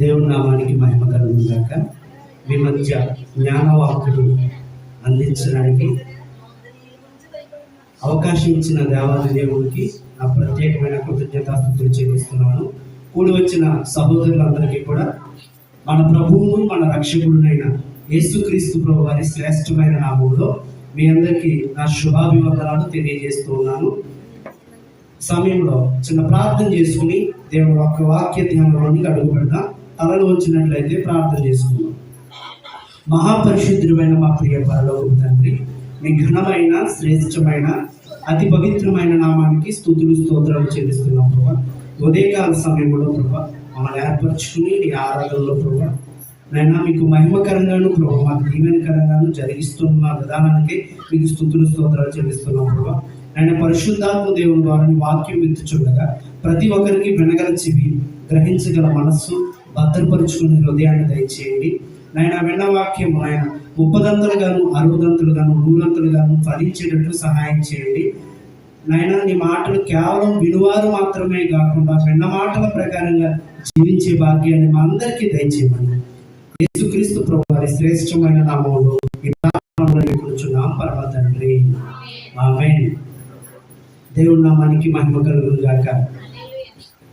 దేవుని నామానికి మహిమ కలుగును గాక. మీ మధ్య జ్ఞానవాక్కులు అందించడానికి అవకాశం ఇచ్చిన దేవాది దేవుడికి నా ప్రత్యేకమైన కృతజ్ఞతాస్తుతులు చెల్లిస్తున్నాను. కూడి వచ్చిన సహోదరులందరికీ కూడా మన ప్రభువును మన రక్షకుడునైన యేసుక్రీస్తు ప్రభు వారి శ్రేష్టమైన నామంలో మీ అందరికీ నా శుభాభివందనాలు తెలియజేస్తూ ఉన్నాను. సమయంలో చిన్న ప్రార్థన చేసుకుని దేవుని యొక్క వాక్య ధ్యానంలోనికి అడుగు పెడదాం. తలలు వచ్చినట్లయితే ప్రార్థన చేసుకుందాం. మహాపరిశుద్ధుడైన మా ప్రియ పరలోకపు తండ్రి, మీ ఘనమైన శ్రేష్టమైన అతి పవిత్రమైన నామానికి స్తుతులు స్తోత్రాలు చెల్లిస్తున్నాం ప్రభా. ఉదయకాల సమయంలో ప్రభా మమ్మల్ని ఏర్పరచుకుని నీ ఆరాధనలో ప్రభా నైనా మీకు మహిమకరంగాను ప్రభా మాకు దీవెనకరంగాను జరిగిస్తున్న విధానానికి మీకు స్తుతులు స్తోత్రాలు చెల్లిస్తున్నాం ప్రభా. ఆయన పరిశుద్ధాత్మ దేవుని ద్వారా వాక్యం విత్తుచుండగా ప్రతి ఒక్కరికి వినగల చెవి, గ్రహించగల మనస్సు, భద్రపరుచుకునే హృదయాన్ని దయచేయండి. నాయన విన్న వాక్యం ఆయన 30 గాను 60 గాను 100 గాను ఫలించేటట్లు సహాయం చేయండి. నాయన నీ మాటలు కేవలం వినువారు మాత్రమే కాకుండా విన్న మాటల ప్రకారంగా జీవించే భాగ్యాన్ని మా అందరికీ దయచేయమని యేసుక్రీస్తు ప్రభు వారి శ్రేష్టమైన నామంలో ఈ ప్రార్థనలో కూర్చున్నాం పరమ తండ్రి, ఆమేన్. దేవుడి నామానికి మహిమ కలుగును గాక.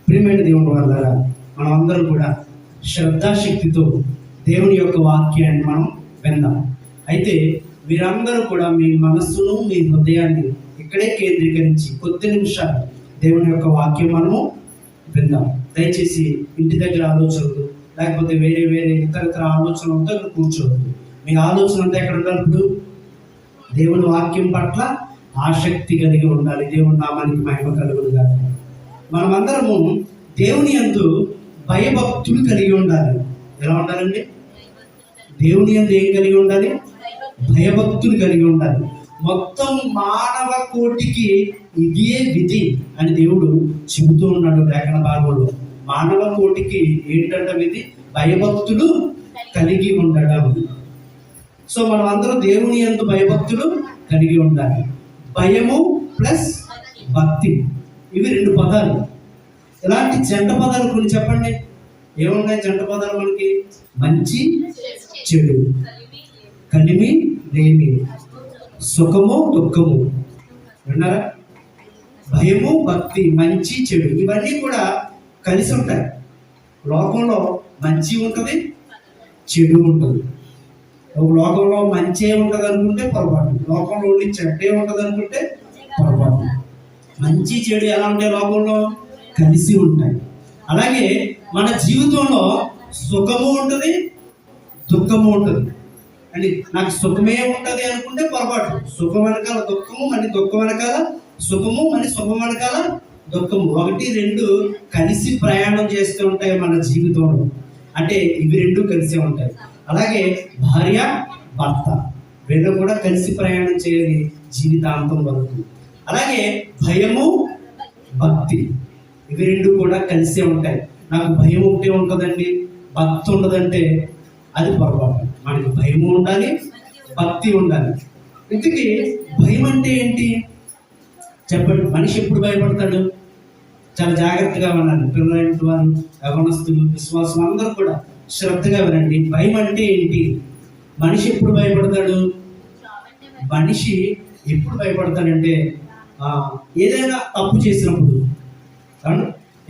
ప్రియమైన దేవుని వాళ్ళారా, మనం అందరం కూడా శ్రద్ధాశక్తితో దేవుని యొక్క వాక్యాన్ని మనం విందాం. అయితే మీరందరూ కూడా మీ మనస్సును మీ హృదయాన్ని ఇక్కడే కేంద్రీకరించి కొద్ది నిమిషాలు దేవుని యొక్క వాక్యం మనము విందాం. దయచేసి ఇంటి దగ్గర ఆలోచనలు లేకపోతే వేరే వేరే ఇతర ఆలోచనలతో కూర్చోవద్దు. మీ ఆలోచన అంతా ఎక్కడ ఉండాలి? ఇప్పుడు దేవుని వాక్యం పట్ల ఆసక్తి కలిగి ఉండాలి. దేవుని నామానికి మహిమ కలుగును గాక. మనమందరము దేవుని యందు భయభక్తులు కలిగి ఉండాలి. ఎలా ఉండాలండి? దేవుని యందు ఏం కలిగి ఉండాలి? భయభక్తులు కలిగి ఉండాలి. మొత్తం మానవ కోటికి ఇదే విధి అని దేవుడు చెబుతూ ఉన్నాడు లేఖన భాగంలో. మానవ కోటికి ఏంటంటే విధి? భయభక్తులు కలిగి ఉండడం. సో మనం అందరం దేవుని యందు భయభక్తులు కలిగి ఉండాలి. భయము ప్లస్ భక్తి, ఇవి 2 పదాలు. ఇలాంటి జంట పదాలు కొన్ని చెప్పండి. ఏమున్నాయి జంట పదాలు మనకి? మంచి చెడు, కలిమి లేమి, సుఖము దుఃఖము. విన్నారా? భయము భక్తి, మంచి చెడు, ఇవన్నీ కూడా కలిసి ఉంటాయి. లోకంలో మంచి ఉంటుంది, చెడు ఉంటుంది. లోకంలో మంచి ఉంటుంది అనుకుంటే పొరపాటు, లోకంలో ఉండి చెడ్డే ఉంటుంది అనుకుంటే పొరపాటు. మంచి చెడు ఎలా ఉంటాయి? లోకంలో కలిసి ఉంటాయి. అలాగే మన జీవితంలో సుఖము ఉంటుంది, దుఃఖము ఉంటుంది. అంటే నాకు సుఖమే ఉంటుంది అనుకుంటే పొరపాటు. సుఖం వెనకాల దుఃఖము, మళ్ళీ దుఃఖం వెనకాల సుఖము, మళ్ళీ సుఖం వెనకాల దుఃఖము. 1, 2 కలిసి ప్రయాణం చేస్తూ ఉంటాయి మన జీవితంలో. అంటే ఇవి 2 కలిసే ఉంటాయి. అలాగే భార్య భర్త వీళ్ళు కూడా కలిసి ప్రయాణం చేయాలి జీవితాంతం వరకు. అలాగే భయము భక్తి, ఇవి 2 కూడా కలిసే ఉంటాయి. నాకు భయం ఒకటే ఉంటుందండి, భక్తి ఉండదంటే అది పొరపాటు. మనకి భయము ఉండాలి, భక్తి ఉండాలి. ఇంతకీ భయం అంటే ఏంటి చెప్పండి? మనిషి ఎప్పుడు భయపడతాడు? చాలా జాగ్రత్తగా ఉండాలి. పిల్లలైన వారు, యవనస్తులు, విశ్వాసం అందరూ కూడా శ్రద్ధగా వినండి. భయం అంటే ఏంటి? మనిషి ఎప్పుడు భయపడతాడు? మనిషి ఎప్పుడు భయపడతాడంటే ఏదైనా తప్పు చేసినప్పుడు,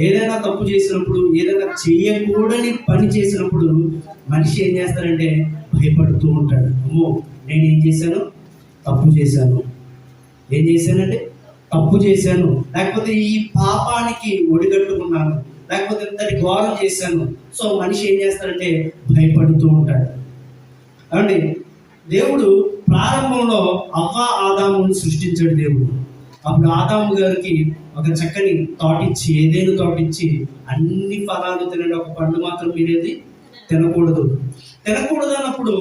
ఏదైనా తప్పు చేసినప్పుడు, ఏదైనా చేయకూడని పని చేసినప్పుడు మనిషి ఏం చేస్తాడంటే భయపడుతూ ఉంటాడు. అమ్మో నేను ఏం చేశాను? తప్పు చేశాను. ఏం చేశానంటే తప్పు చేశాను, లేకపోతే ఈ పాపానికి ఒడిగట్టుకున్నాను, లేకపోతే ఇంతటి ఘోరం చేశాను. సో మనిషి ఏం చేస్తాడంటే భయపడుతూ ఉంటాడు. అంటే దేవుడు ప్రారంభంలో అవ్వ ఆదాముని సృష్టించాడు దేవుడు. అప్పుడు ఆదాము గారికి ఒక చక్కని తోటిచ్చి, ఏదైనా తోటిచ్చి అన్ని ఫలాలు తినండి, ఒక పండు మాత్రం మీరేది తినకూడదు అన్నప్పుడు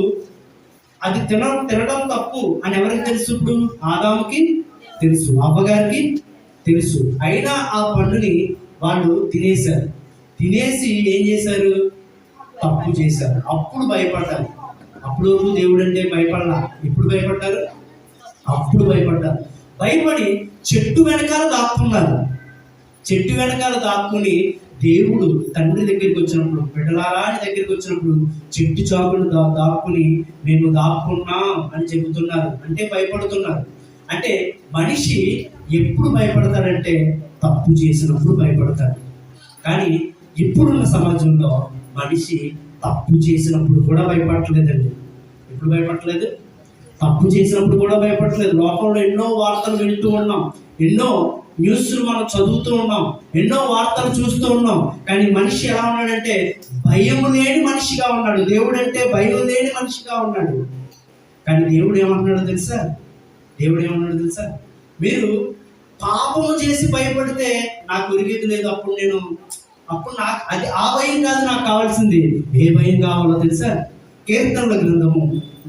అది తినడం తప్పు అని ఎవరికి తెలుసు? ఇప్పుడు ఆదాముకి తెలుసు, అవ్వగారికి తెలుసు. అయినా ఆ పండుని వాళ్ళు తినేశారు. తినేసి ఏం చేశారు? తప్పు చేశారు. అప్పుడు భయపడ్డారు. అప్పుడు దేవుడు అంటే భయపడలా. ఇప్పుడు భయపడ్డారు, అప్పుడు భయపడ్డారు. భయపడి చెట్టు వెనకాల దాక్కున్నారు. చెట్టు వెనకాల దాక్కుని దేవుడు తండ్రి దగ్గరికి వచ్చినప్పుడు, బిడ్డలారాని దగ్గరికి వచ్చినప్పుడు చెట్టు చాకులు దాక్కుని మేము దాక్కున్నాం అని చెబుతున్నారు. అంటే భయపడుతున్నారు. అంటే మనిషి ఎప్పుడు భయపడతాడంటే తప్పు చేసినప్పుడు భయపడతాడు. కానీ ఇప్పుడున్న సమాజంలో మనిషి తప్పు చేసినప్పుడు కూడా భయపడట్లేదండి. ఎప్పుడు భయపడట్లేదు? తప్పు చేసినప్పుడు కూడా భయపడట్లేదు. లోకంలో ఎన్నో వార్తలు వింటూ ఉన్నాం, ఎన్నో న్యూస్లు మనం చదువుతూ ఉన్నాం, ఎన్నో వార్తలు చూస్తూ ఉన్నాం. కానీ మనిషి ఎలా ఉన్నాడంటే భయం లేని మనిషిగా ఉన్నాడు. దేవుడు అంటే భయం లేని మనిషిగా ఉన్నాడు. కానీ దేవుడు ఏమంటున్నాడు తెలుసా? దేవుడు ఏమన్నాడు తెలుసా? మీరు పాపము చేసి భయపడితే నాకు ఉరిగేది లేదు. అప్పుడు నాకు అది ఆ భయం కాదు నాకు కావాల్సింది. ఏ భయం కావాలో తెలుసా? కీర్తనల గ్రంథము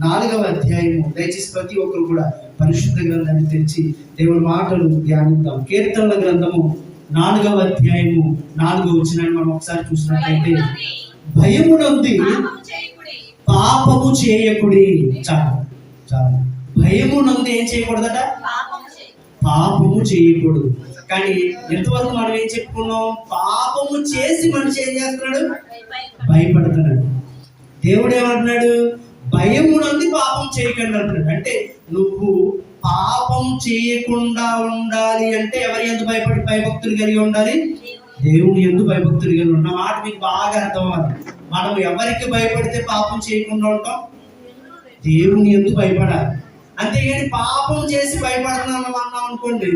4వ అధ్యాయము. దయచేసి ప్రతి ఒక్కరు కూడా పరిశుద్ధ గ్రంథాన్ని తెరిచి దేవుడి మాటలు ధ్యానిద్దాం. కీర్తనల గ్రంథము 4వ అధ్యాయము 4వ వచనాన్ని మనం ఒకసారి చూసినట్లయితే, భయమునంది పాపము చేయకుడి. చాలు చాలు. భయమునంది ఏం చేయకూడదట? పాపము చేయకూడదు. కానీ ఎంతవరకు మనం ఏం చెప్పుకున్నాం? పాపము చేసి మనిషి ఏం చేస్తున్నాడు? భయపడుతున్నాడు. దేవుడు ఏమంటున్నాడు? భయమునంది పాపం చేయకండి అంటున్నాడు. అంటే నువ్వు పాపం చేయకుండా ఉండాలి అంటే ఎవరి యందు భయభక్తులు కలిగి ఉండాలి? దేవుని యందు భయభక్తులు కలిగి ఉన్న మాట మీకు బాగా అర్థం అవ్వాలి. మనం ఎవరికి భయపడితే పాపం చేయకుండా ఉంటాం? దేవుని యందు భయపడాలి. అంతేగాని పాపం చేసి భయపడుతున్నాం అన్నాం అనుకోండి,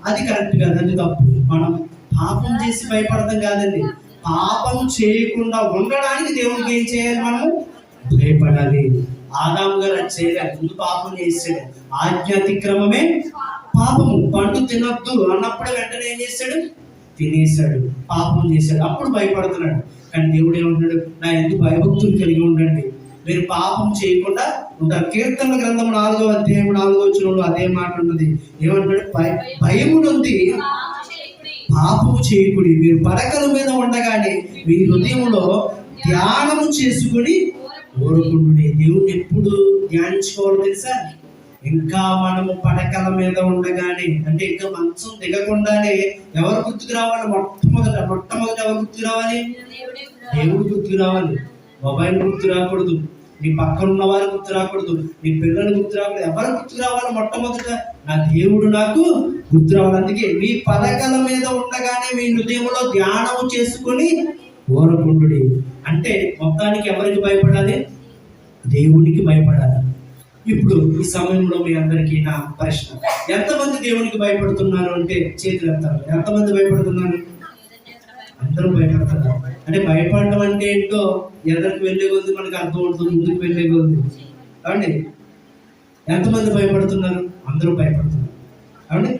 అది కరెక్ట్ కాదు, అది తప్పు. మనం పాపం చేసి భయపడతాం కాదండి, పాపం చేయకుండా ఉండడానికి దేవునికి ఏం చేయాలి? మనము భయపడాలి. ఆదాము గారు అది చేయలేదు. ముందు పాపం చేసాడు. ఆజ్ఞాతిక్రమమే పాపము. పండు తినొద్దు అన్నప్పుడే వెంటనే ఏం చేశాడు? తినేశాడు, పాపం చేశాడు. అప్పుడు భయపడుతున్నాడు. కానీ దేవుడు ఏమంటున్నాడు? నా ఎందుకు భయభక్తులు కలిగి ఉండండి, మీరు పాపం చేయకుండా ఉంటారు. కీర్తనల గ్రంథం 4వ అధ్యాయం 4వ వచనంలో అదే మాట ఉన్నది. ఏమంటాడు? భయము నుండి పాపము చేయకుడి. మీరు పడకల మీద ఉండగానే మీ హృదయంలో ధ్యానము చేసుకుని ఓరుకుండుడి. దేవుని ఎప్పుడు ధ్యానించుకోవాలో తెలుసా? ఇంకా మనము పడకల మీద ఉండగానే, అంటే ఇంకా మంచం దిగకుండానే ఎవరు గుర్తుకు రావాలి? మొట్టమొదట ఎవరు గుర్తుకు రావాలి? దేవుడు గుర్తుకు రావాలి. మొబైల్ గుర్తు రాకూడదు, నీ పక్కన ఉన్న వారు గుర్తు రాకూడదు, నీ పిల్లలు గుర్తు రాకూడదు. ఎవరు గుర్తుకు రావాలి? మొట్టమొదట నా దేవుడు నాకు గుర్తు రావాలి. అందుకే మీ పడకల మీద ఉండగానే మీ హృదయంలో ధ్యానము చేసుకొని ఓరకుండుడి. అంటే మొత్తానికి ఎవరికి భయపడాలి? దేవునికి భయపడాలి. ఇప్పుడు ఈ సమయంలో మీ అందరికీ నా ప్రశ్న, ఎంతమంది దేవునికి భయపడుతున్నారు అంటే చేతులు ఎత్తారు. ఎంతమంది భయపడుతున్నారు? అందరూ భయపడుతున్నారు. అంటే భయపడటం అంటే ఏంటో ఎదరికి వెళ్ళే కొద్ది మనకు అర్థం అవుతుంది, ముందుకు వెళ్ళే కొద్ది. అవండి ఎంతమంది భయపడుతున్నారు? అందరూ భయపడుతున్నారు. అవండి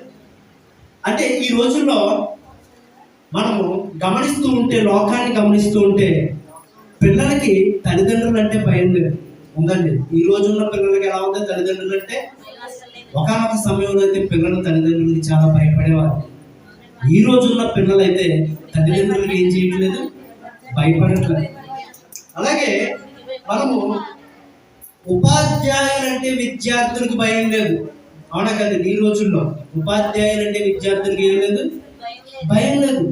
అంటే ఈ రోజుల్లో మనము గమనిస్తూ ఉంటే, లోకాన్ని గమనిస్తూ ఉంటే, పిల్లలకి తల్లిదండ్రులు అంటే భయం లేదు ఉందండి. ఈ రోజున్న పిల్లలకి ఎలా ఉంది? తల్లిదండ్రులు అంటే ఒకనొక సమయంలో అయితే పిల్లలు తల్లిదండ్రులకి చాలా భయపడేవారు. ఈ రోజున్న పిల్లలైతే తల్లిదండ్రులకి ఏం చేయట్లేదు? భయపడట్లేదు. అలాగే మనము ఉపాధ్యాయులంటే విద్యార్థులకు భయం లేదు. అవునా కదా? ఈ రోజుల్లో ఉపాధ్యాయులంటే విద్యార్థులకి ఏం లేదు? భయం లేదు.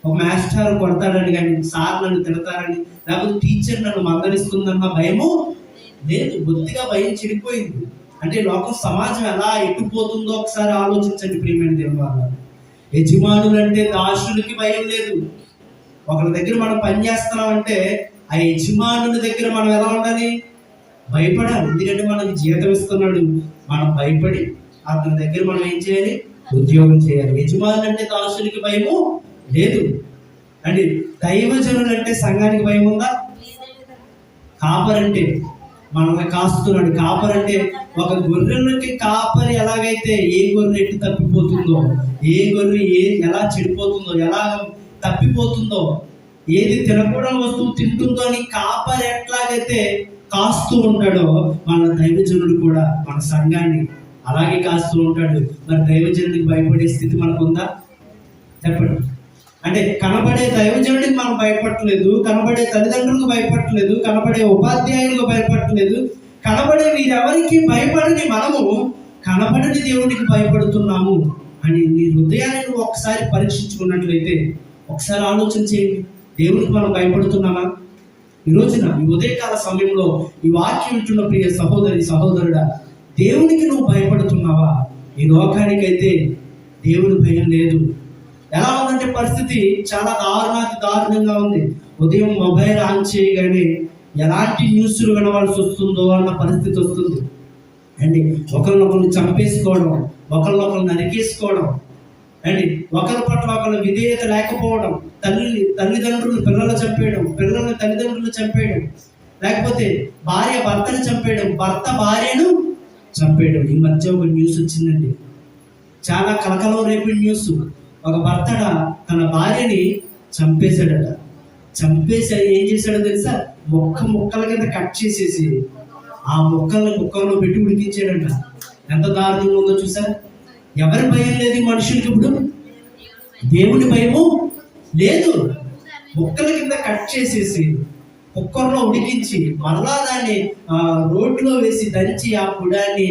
ఒక మాస్టర్ కొడతాడని కానీ, సార్ నన్ను తిడతారని, లేకపోతే టీచర్ నన్ను మందలిస్తుందన్న భయము లేదు. బొత్తిగా భయం చెడిపోయింది. అంటే లోకం, సమాజం ఎలా ఎట్టుపోతుందో ఒకసారి ఆలోచించండి ప్రియమైన దేవుని వాళ్ళ. యజమానులు అంటే దాసులకి భయం లేదు. ఒకరి దగ్గర మనం పని చేస్తున్నామంటే ఆ యజమానుల దగ్గర మనం ఎలా ఉండాలి? భయపడాలి. ఎందుకంటే మనకి జీతం ఇస్తున్నాడు. మనం భయపడి అతని దగ్గర మనం ఏం చేయాలి? ఉద్యోగం చేయాలి. యజమానులు అంటే దాసులకి భయము లేదు. అంటే దైవజనులు అంటే సంఘానికి భయం ఉందా? కాపరంటే మనల్ని కాస్తున్నాడు. కాపరంటే ఒక గొర్రెలకి కాపరి ఎలాగైతే ఏ గొర్రె ఎట్టు తప్పిపోతుందో, ఏ గొర్రె ఎలా చెడిపోతుందో, ఎలా తప్పిపోతుందో, ఏది తినకూడని వస్తువు తింటుందో అని కాపరి ఎట్లాగైతే కాస్తూ ఉంటాడో, మన దైవజనుడు కూడా మన సంఘాన్ని అలాగే కాస్తూ ఉంటాడు. మరి దైవజనుడికి భయపడే స్థితి మనకుందా? చెప్పండి. అంటే కనబడే దైవజనుడికి మనం భయపడట్లేదు, కనబడే తల్లిదండ్రులకు భయపడట్లేదు, కనబడే ఉపాధ్యాయులకు భయపడట్లేదు, కనబడే వీరెవరికి భయపడని మనము కనబడని దేవుడికి భయపడుతున్నాము అని నీ హృదయాన్ని నువ్వు ఒకసారి పరీక్షించుకున్నట్లయితే ఒకసారి ఆలోచన చేయండి. దేవునికి మనం భయపడుతున్నామా? ఈ రోజున ఈ ఉదయకాల సమయంలో ఈ వాక్యం వింటున్న ప్రియ సహోదరి సహోదరుడా, దేవునికి నువ్వు భయపడుతున్నావా? ఈ లోకానికైతే దేవుని భయం లేదు. ఎలా ఉందంటే పరిస్థితి చాలా దారుణంగా ఉంది. ఉదయం మొబైల్ ఆన్ చేయగానే ఎలాంటి న్యూస్లు వినవలసి వస్తుందో అన్న పరిస్థితి వస్తుంది అండి. ఒకరినొకరు చంపేసుకోవడం, ఒకరినొకరు నరికేసుకోవడం అండి, ఒకరి పట్ల ఒకరు విధేయత లేకపోవడం, తల్లిదండ్రులు పిల్లలు చంపేయడం, పిల్లల్ని తల్లిదండ్రులు చంపేయడం, లేకపోతే భార్య భర్తను చంపేయడం, భర్త భార్యను చంపేయడం. ఈ మధ్య ఒక న్యూస్ వచ్చిందండి, చాలా కలకలం రేపే న్యూస్. ఒక భర్తడ తన భార్యని చంపేశాడట. చంపేసి ఏం చేశాడో తెలుసా? ముక్కల కింద కట్ చేసేసి ఆ ముక్కల్ని కుక్కర్లో పెట్టి ఉడికించాడంట. ఎంత దారుణంగా ఉందో చూసారు. ఎవరి భయం లేదు ఈ మనుషులకి ఇప్పుడు? దేవుని భయము లేదు. ముక్కల కింద కట్ చేసేసి కుక్కర్లో ఉడికించి మరలా దాన్ని రోడ్లో వేసి దంచి ఆ పొడాన్ని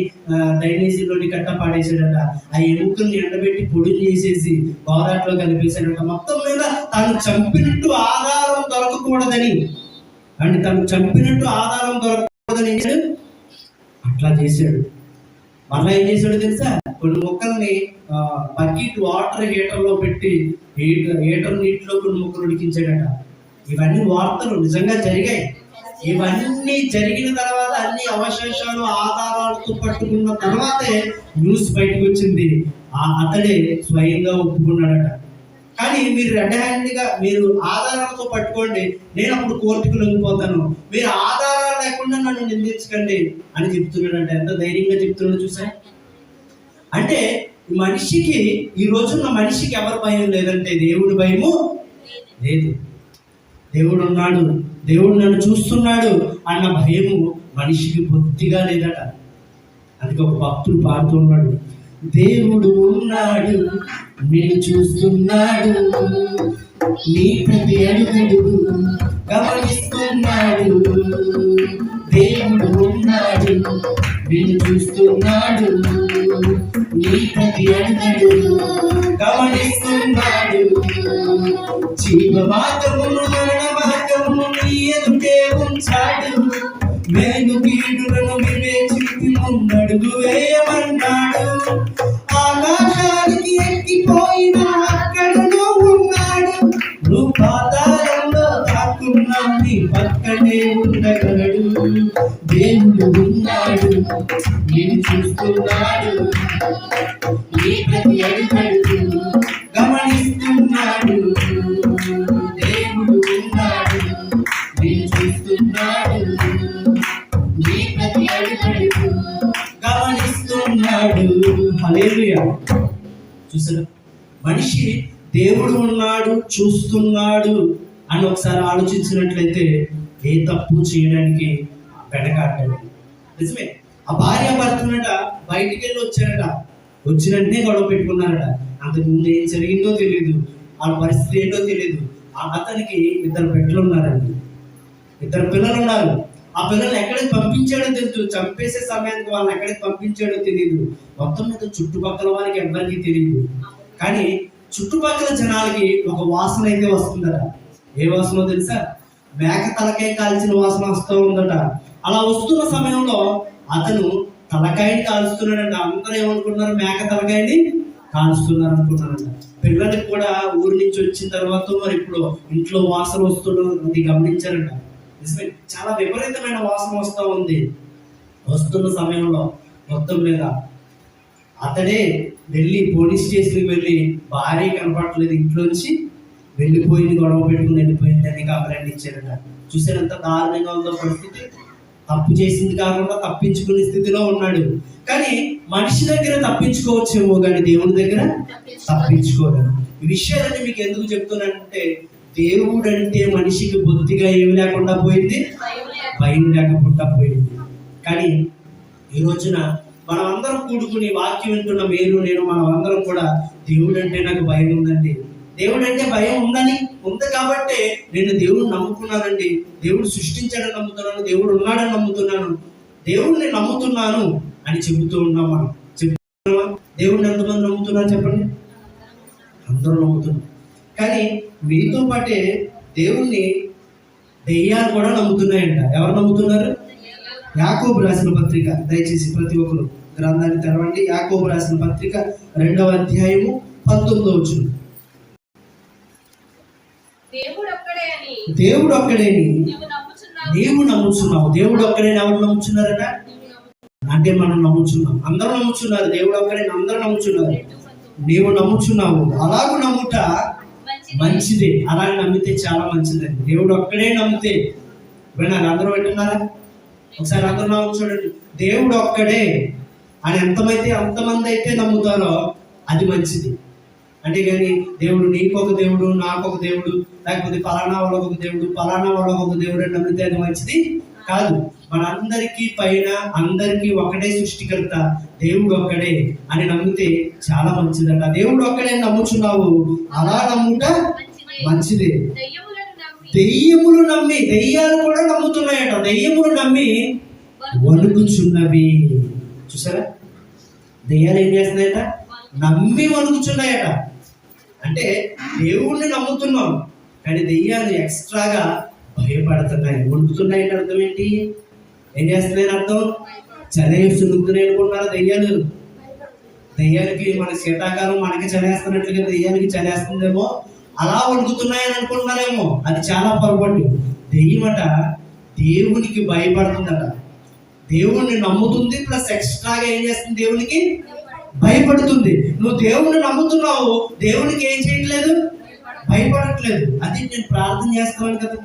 డ్రైనేజీలోని కట్ట పాడేసాడట. ఆ ఎముకల్ని ఎండబెట్టి పొడులు చేసేసి గోదాట్లో కలిపేశాడట. మొత్తం మీద తను చంపినట్టు ఆధారం దొరకకూడదని అట్లా చేశాడు. మళ్ళీ ఏం చేశాడు తెలుసా? కొన్ని మొక్కల్ని బకెట్ వాటర్ హీటర్లో పెట్టి హీటర్ నీటిలో కొన్ని మొక్కలు ఉడికించాడట. ఇవన్నీ వార్తలు నిజంగా జరిగాయి. ఇవన్నీ జరిగిన తర్వాత అన్ని అవశేషాలు ఆధారాలతో పట్టుకున్న తర్వాతే న్యూస్ బయటకు వచ్చింది. అతడే స్వయంగా ఒప్పుకున్నాడట. కానీ మీరు రెడ్ హ్యాండ్గా మీరు ఆధారాలతో పట్టుకోండి, నేను అప్పుడు కోర్టుకు లొంగిపోతాను, మీరు ఆధారాలు లేకుండా నన్ను నిందించకండి అని చెప్తున్నాడంట. ఎంత ధైర్యంగా చెప్తున్నాడు చూసా. అంటే మనిషికి, ఈ రోజున్న మనిషికి ఎవరు భయం లేదంటే దేవుడి భయము లేదు. దేవుడు ఉన్నాడు, దేవుడు నన్ను చూస్తున్నాడు అన్న భయము మనిషికి బొత్తిగా లేదట. అందుకే ఒక భక్తుడు పాడుతున్నాడు, దేవుడు ఉన్నాడు, నిన్ను చూస్తున్నాడు, నీ ప్రతి అడుగు గమనిస్తున్నాడు. దేవుడు ఉన్నాడు, నిన్ను చూస్తున్నాడు, నీ ప్రతి అడుగు గమనిస్తున్నాడు. జీవ మార్గమును మరణ మార్గమును నీ ఎదుటే ఉంచాడు, మేలు కీడులను వివేచించి ముందడుగు వేయమన్నాడు. ఆకాశానికి ఎక్కిపోయిన అక్కడ నువ్వు ఉన్నాడు, నువ్వు పాతాళంలో దాక్కున్నా నీ పక్కనే ఉండగలడు. దేవుడు ఉన్నాడు, నేను చూస్తున్నాడు, నీ ప్రతి అడుగు గమనిస్తున్నాడు. దేవుడు ఉన్నాడు, నేను చూస్తున్నాడు, నీ ప్రతి అడుగు గమనిస్తున్నాడు. హల్లెలూయా. చూసారా, మనిషి దేవుడు ఉన్నాడు, చూస్తున్నాడు అని ఒకసారి ఆలోచించినట్లయితే ఏ తప్పు చేయడానికి వెనకాడలేదు. నిజమే, ఆ భార్య భర్తనట బయటికి వెళ్ళి వచ్చారట, వచ్చినట్టే గొడవ పెట్టుకున్నారట. అంతకుముందు ఏం జరిగిందో తెలియదు, ఆ పరిస్థితి ఏంటో తెలియదు. అతనికి 2 బిడ్డలు ఉన్నారండి, 2 పిల్లలు ఉన్నారు. ఆ పిల్లల్ని ఎక్కడికి పంపించాడో తెలుసు, చంపేసే సమయానికి వాళ్ళని ఎక్కడికి పంపించాడో తెలియదు. మొత్తం మీద చుట్టుపక్కల వారికి ఎవరికి తెలియదు. కానీ చుట్టుపక్కల జనాలకి ఒక వాసన అయితే వస్తుందట. ఏ వాసన తెలుసా? మేక తలకాయ కాల్చిన వాసన వస్తూ ఉందట. అలా వస్తున్న సమయంలో అతను తలకాయని కాలుస్తున్నాడంట. అందరూ ఏమనుకుంటున్నారు? మేక తలకాయని కాలుస్తున్నారు అనుకుంటున్నారంట. పిల్లలకి కూడా ఊరి నుంచి వచ్చిన తర్వాత మరి ఇప్పుడు ఇంట్లో వాసన వస్తున్నది గమనించారంట. నిజమే, చాలా విపరీతమైన వాసన వస్తూ ఉంది. వస్తున్న సమయంలో మొత్తం మీద అతడే వెళ్ళి పోలీస్ స్టేషన్కి వెళ్ళి భార్య కనపడట్లేదు, ఇంట్లోంచి వెళ్ళిపోయింది, గొడవ పెట్టుకుని వెళ్ళిపోయింది అని కంప్లైంట్ ఇచ్చారట. చూసారు ఎంత దారుణంగా ఉందో పరిస్థితి. తప్పు చేసింది కాకుండా తప్పించుకునే స్థితిలో ఉన్నాడు. కానీ మనిషి దగ్గర తప్పించుకోవచ్చేమో కానీ దేవుని దగ్గర తప్పించుకోలేము. ఈ విషయాలన్నీ మీకు ఎందుకు చెప్తున్నానంటే, దేవుడు అంటే మనిషికి బొత్తిగా ఏమి లేకుండా పోయింది, భయం లేకుండా పోయింది. కానీ ఈ రోజున మనం అందరం కూడుకుని వాక్యం వింటున్న మీరు నేను మనం అందరం కూడా దేవుడు అంటే నాకు భయం ఉందండి, దేవుడు అంటే భయం ఉంది కాబట్టి నేను దేవుడిని నమ్ముకున్నానండి, దేవుడు సృష్టించాడని నమ్ముతున్నాను, దేవుడు ఉన్నాడని నమ్ముతున్నాను, దేవుడిని నమ్ముతున్నాను అని చెబుతూ ఉన్నాం మనం. దేవుడిని ఎంతమంది నమ్ముతున్నారు చెప్పండి? అందరూ నమ్ముతున్నారు. కానీ మీతో పాటే దేవుణ్ణి దెయ్యాలు కూడా నమ్ముతున్నాయంట. ఎవరు నమ్ముతున్నారు? యాకోబు రాసిన పత్రిక, దయచేసి ప్రతి ఒక్కరు గ్రంథాన్ని తెరవండి. యాకోబు రాసిన పత్రిక 2వ అధ్యాయము 19వ వచనం. దేవుడు ఒక్కడేని నీవు నమ్ముచున్నావు. దేవుడు ఒక్కడేని ఎవరు నమ్ముచున్నారట? అంటే మనం నమ్ముచున్నాం. అందరూ నమ్ముచున్నారు. దేవుడు ఒక్కడేని అందరూ నమ్ముచున్నారు. నీవు నమ్ముచున్నావు. అలాగూ నమ్ముట మంచిదే. అలాగే నమ్మితే చాలా మంచిదండి. దేవుడు ఒక్కడే నమ్మితే విన్నారు. అందరూ వింటున్నారా? ఒకసారి అందరూ నమ్ము చూడండి. దేవుడు ఒక్కడే అని అంతమంది అయితే నమ్ముతారో అది మంచిది. అంటే కానీ దేవుడు నీకొక దేవుడు, నాకొక దేవుడు, లేకపోతే పలానా వాళ్ళకు ఒక దేవుడు, పలానా వాళ్ళకు ఒక దేవుడు అని నమ్మితే అది మంచిది కాదు. మనందరికీ పైన అందరికీ ఒకటే సృష్టికర్త దేవుడు ఒక్కడే అని నమ్మితే చాలా మంచిదట. దేవుడు ఒక్కడే నమ్ముచున్నావు. అలా నమ్ముట మంచిదే. దెయ్యములు నమ్మి, దెయ్యాలు కూడా నమ్ముతున్నాయట. దెయ్యములు నమ్మి వణుకుచున్నవి. చూసారా? దెయ్యాలు ఏం చేస్తున్నాయట? నమ్మి వణుకుచున్నాయట. అంటే దేవుణ్ణి నమ్ముతున్నాం కానీ దెయ్యాలు ఎక్స్ట్రాగా భయపడుతున్నాయి, వణుకుతున్నాయి. అర్థం ఏంటి? ఏం చేస్తున్నాయని అర్థం? చలేసి వణుకుతున్నాయి అనుకుంటున్నారు దెయ్యాలు. దెయ్యాలకి మన శీతాకాలం మనకి చలేస్తున్నట్లుగా దెయ్యాలకి చలేస్తుందేమో, అలా వణుకుతున్నాయని అనుకుంటున్నారేమో. అది చాలా పొరపాటు. దెయ్యమట దేవునికి భయపడుతుందట. దేవుణ్ణి నమ్ముతుంది, ప్లస్ ఎక్స్ట్రాగా ఏం చేస్తుంది? దేవునికి భయపడుతుంది. నువ్వు దేవుణ్ణి నమ్ముతున్నావు, దేవునికి ఏం చేయట్లేదు? భయపడట్లేదు. అది నేను ప్రార్థన చేస్తున్నాను కదా,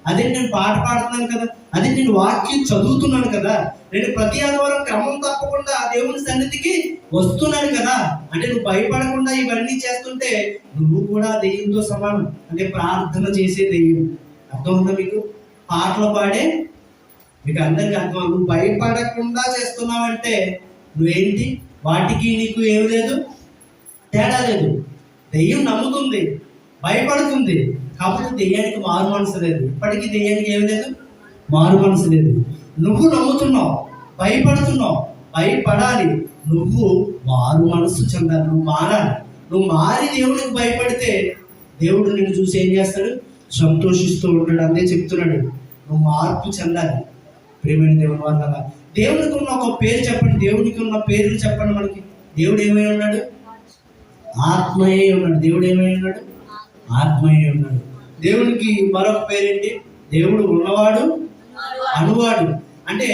అదే నేను పాట పాడుతున్నాను కదా, అదే నేను వాక్యం చదువుతున్నాను కదా, నేను ప్రతి ఆదివారం క్రమం తప్పకుండా దేవుని సన్నిధికి వస్తున్నాను కదా. అంటే నువ్వు భయపడకుండా ఇవన్నీ చేస్తుంటే నువ్వు కూడా దెయ్యంతో సమానం. అంటే ప్రార్థన చేసే దెయ్యం. అర్థం ఉందా మీకు? పాటలు పాడే మీకు అందరికీ అర్థం. నువ్వు భయపడకుండా చేస్తున్నావంటే నువ్వేంటి? వాటికి నీకు ఏమి లేదు, తేడా లేదు. దెయ్యం నమ్ముతుంది, భయపడుతుంది, కాకపోతే దెయ్యానికి మారు మనసు లేదు. ఇప్పటికీ దెయ్యానికి ఏమి లేదు, మారు మనసు లేదు. నువ్వు నమ్ముతున్నావు, భయపడుతున్నావు, భయపడాలి. నువ్వు మారు మనసు చెందాలి, నువ్వు మారాలి. నువ్వు మారి దేవుడికి భయపడితే దేవుడు నిన్ను చూసి ఏం చేస్తాడు? సంతోషిస్తూ ఉంటాడు. అంతే చెప్తున్నాడు, నువ్వు మార్పు చెందాలి. ప్రేమైన దేవుని వల్ల దేవునికి ఉన్న ఒక పేరు చెప్పండి. దేవునికి ఉన్న పేర్లు చెప్పండి మనకి. దేవుడు ఏమై ఉన్నాడు? ఆత్మయే ఉన్నాడు. దేవుడు ఏమై ఉన్నాడు? ఆత్మయే ఉన్నాడు. దేవునికి మరొక పేరేంటి? దేవుడు ఉన్నవాడు, అనువాడు. అంటే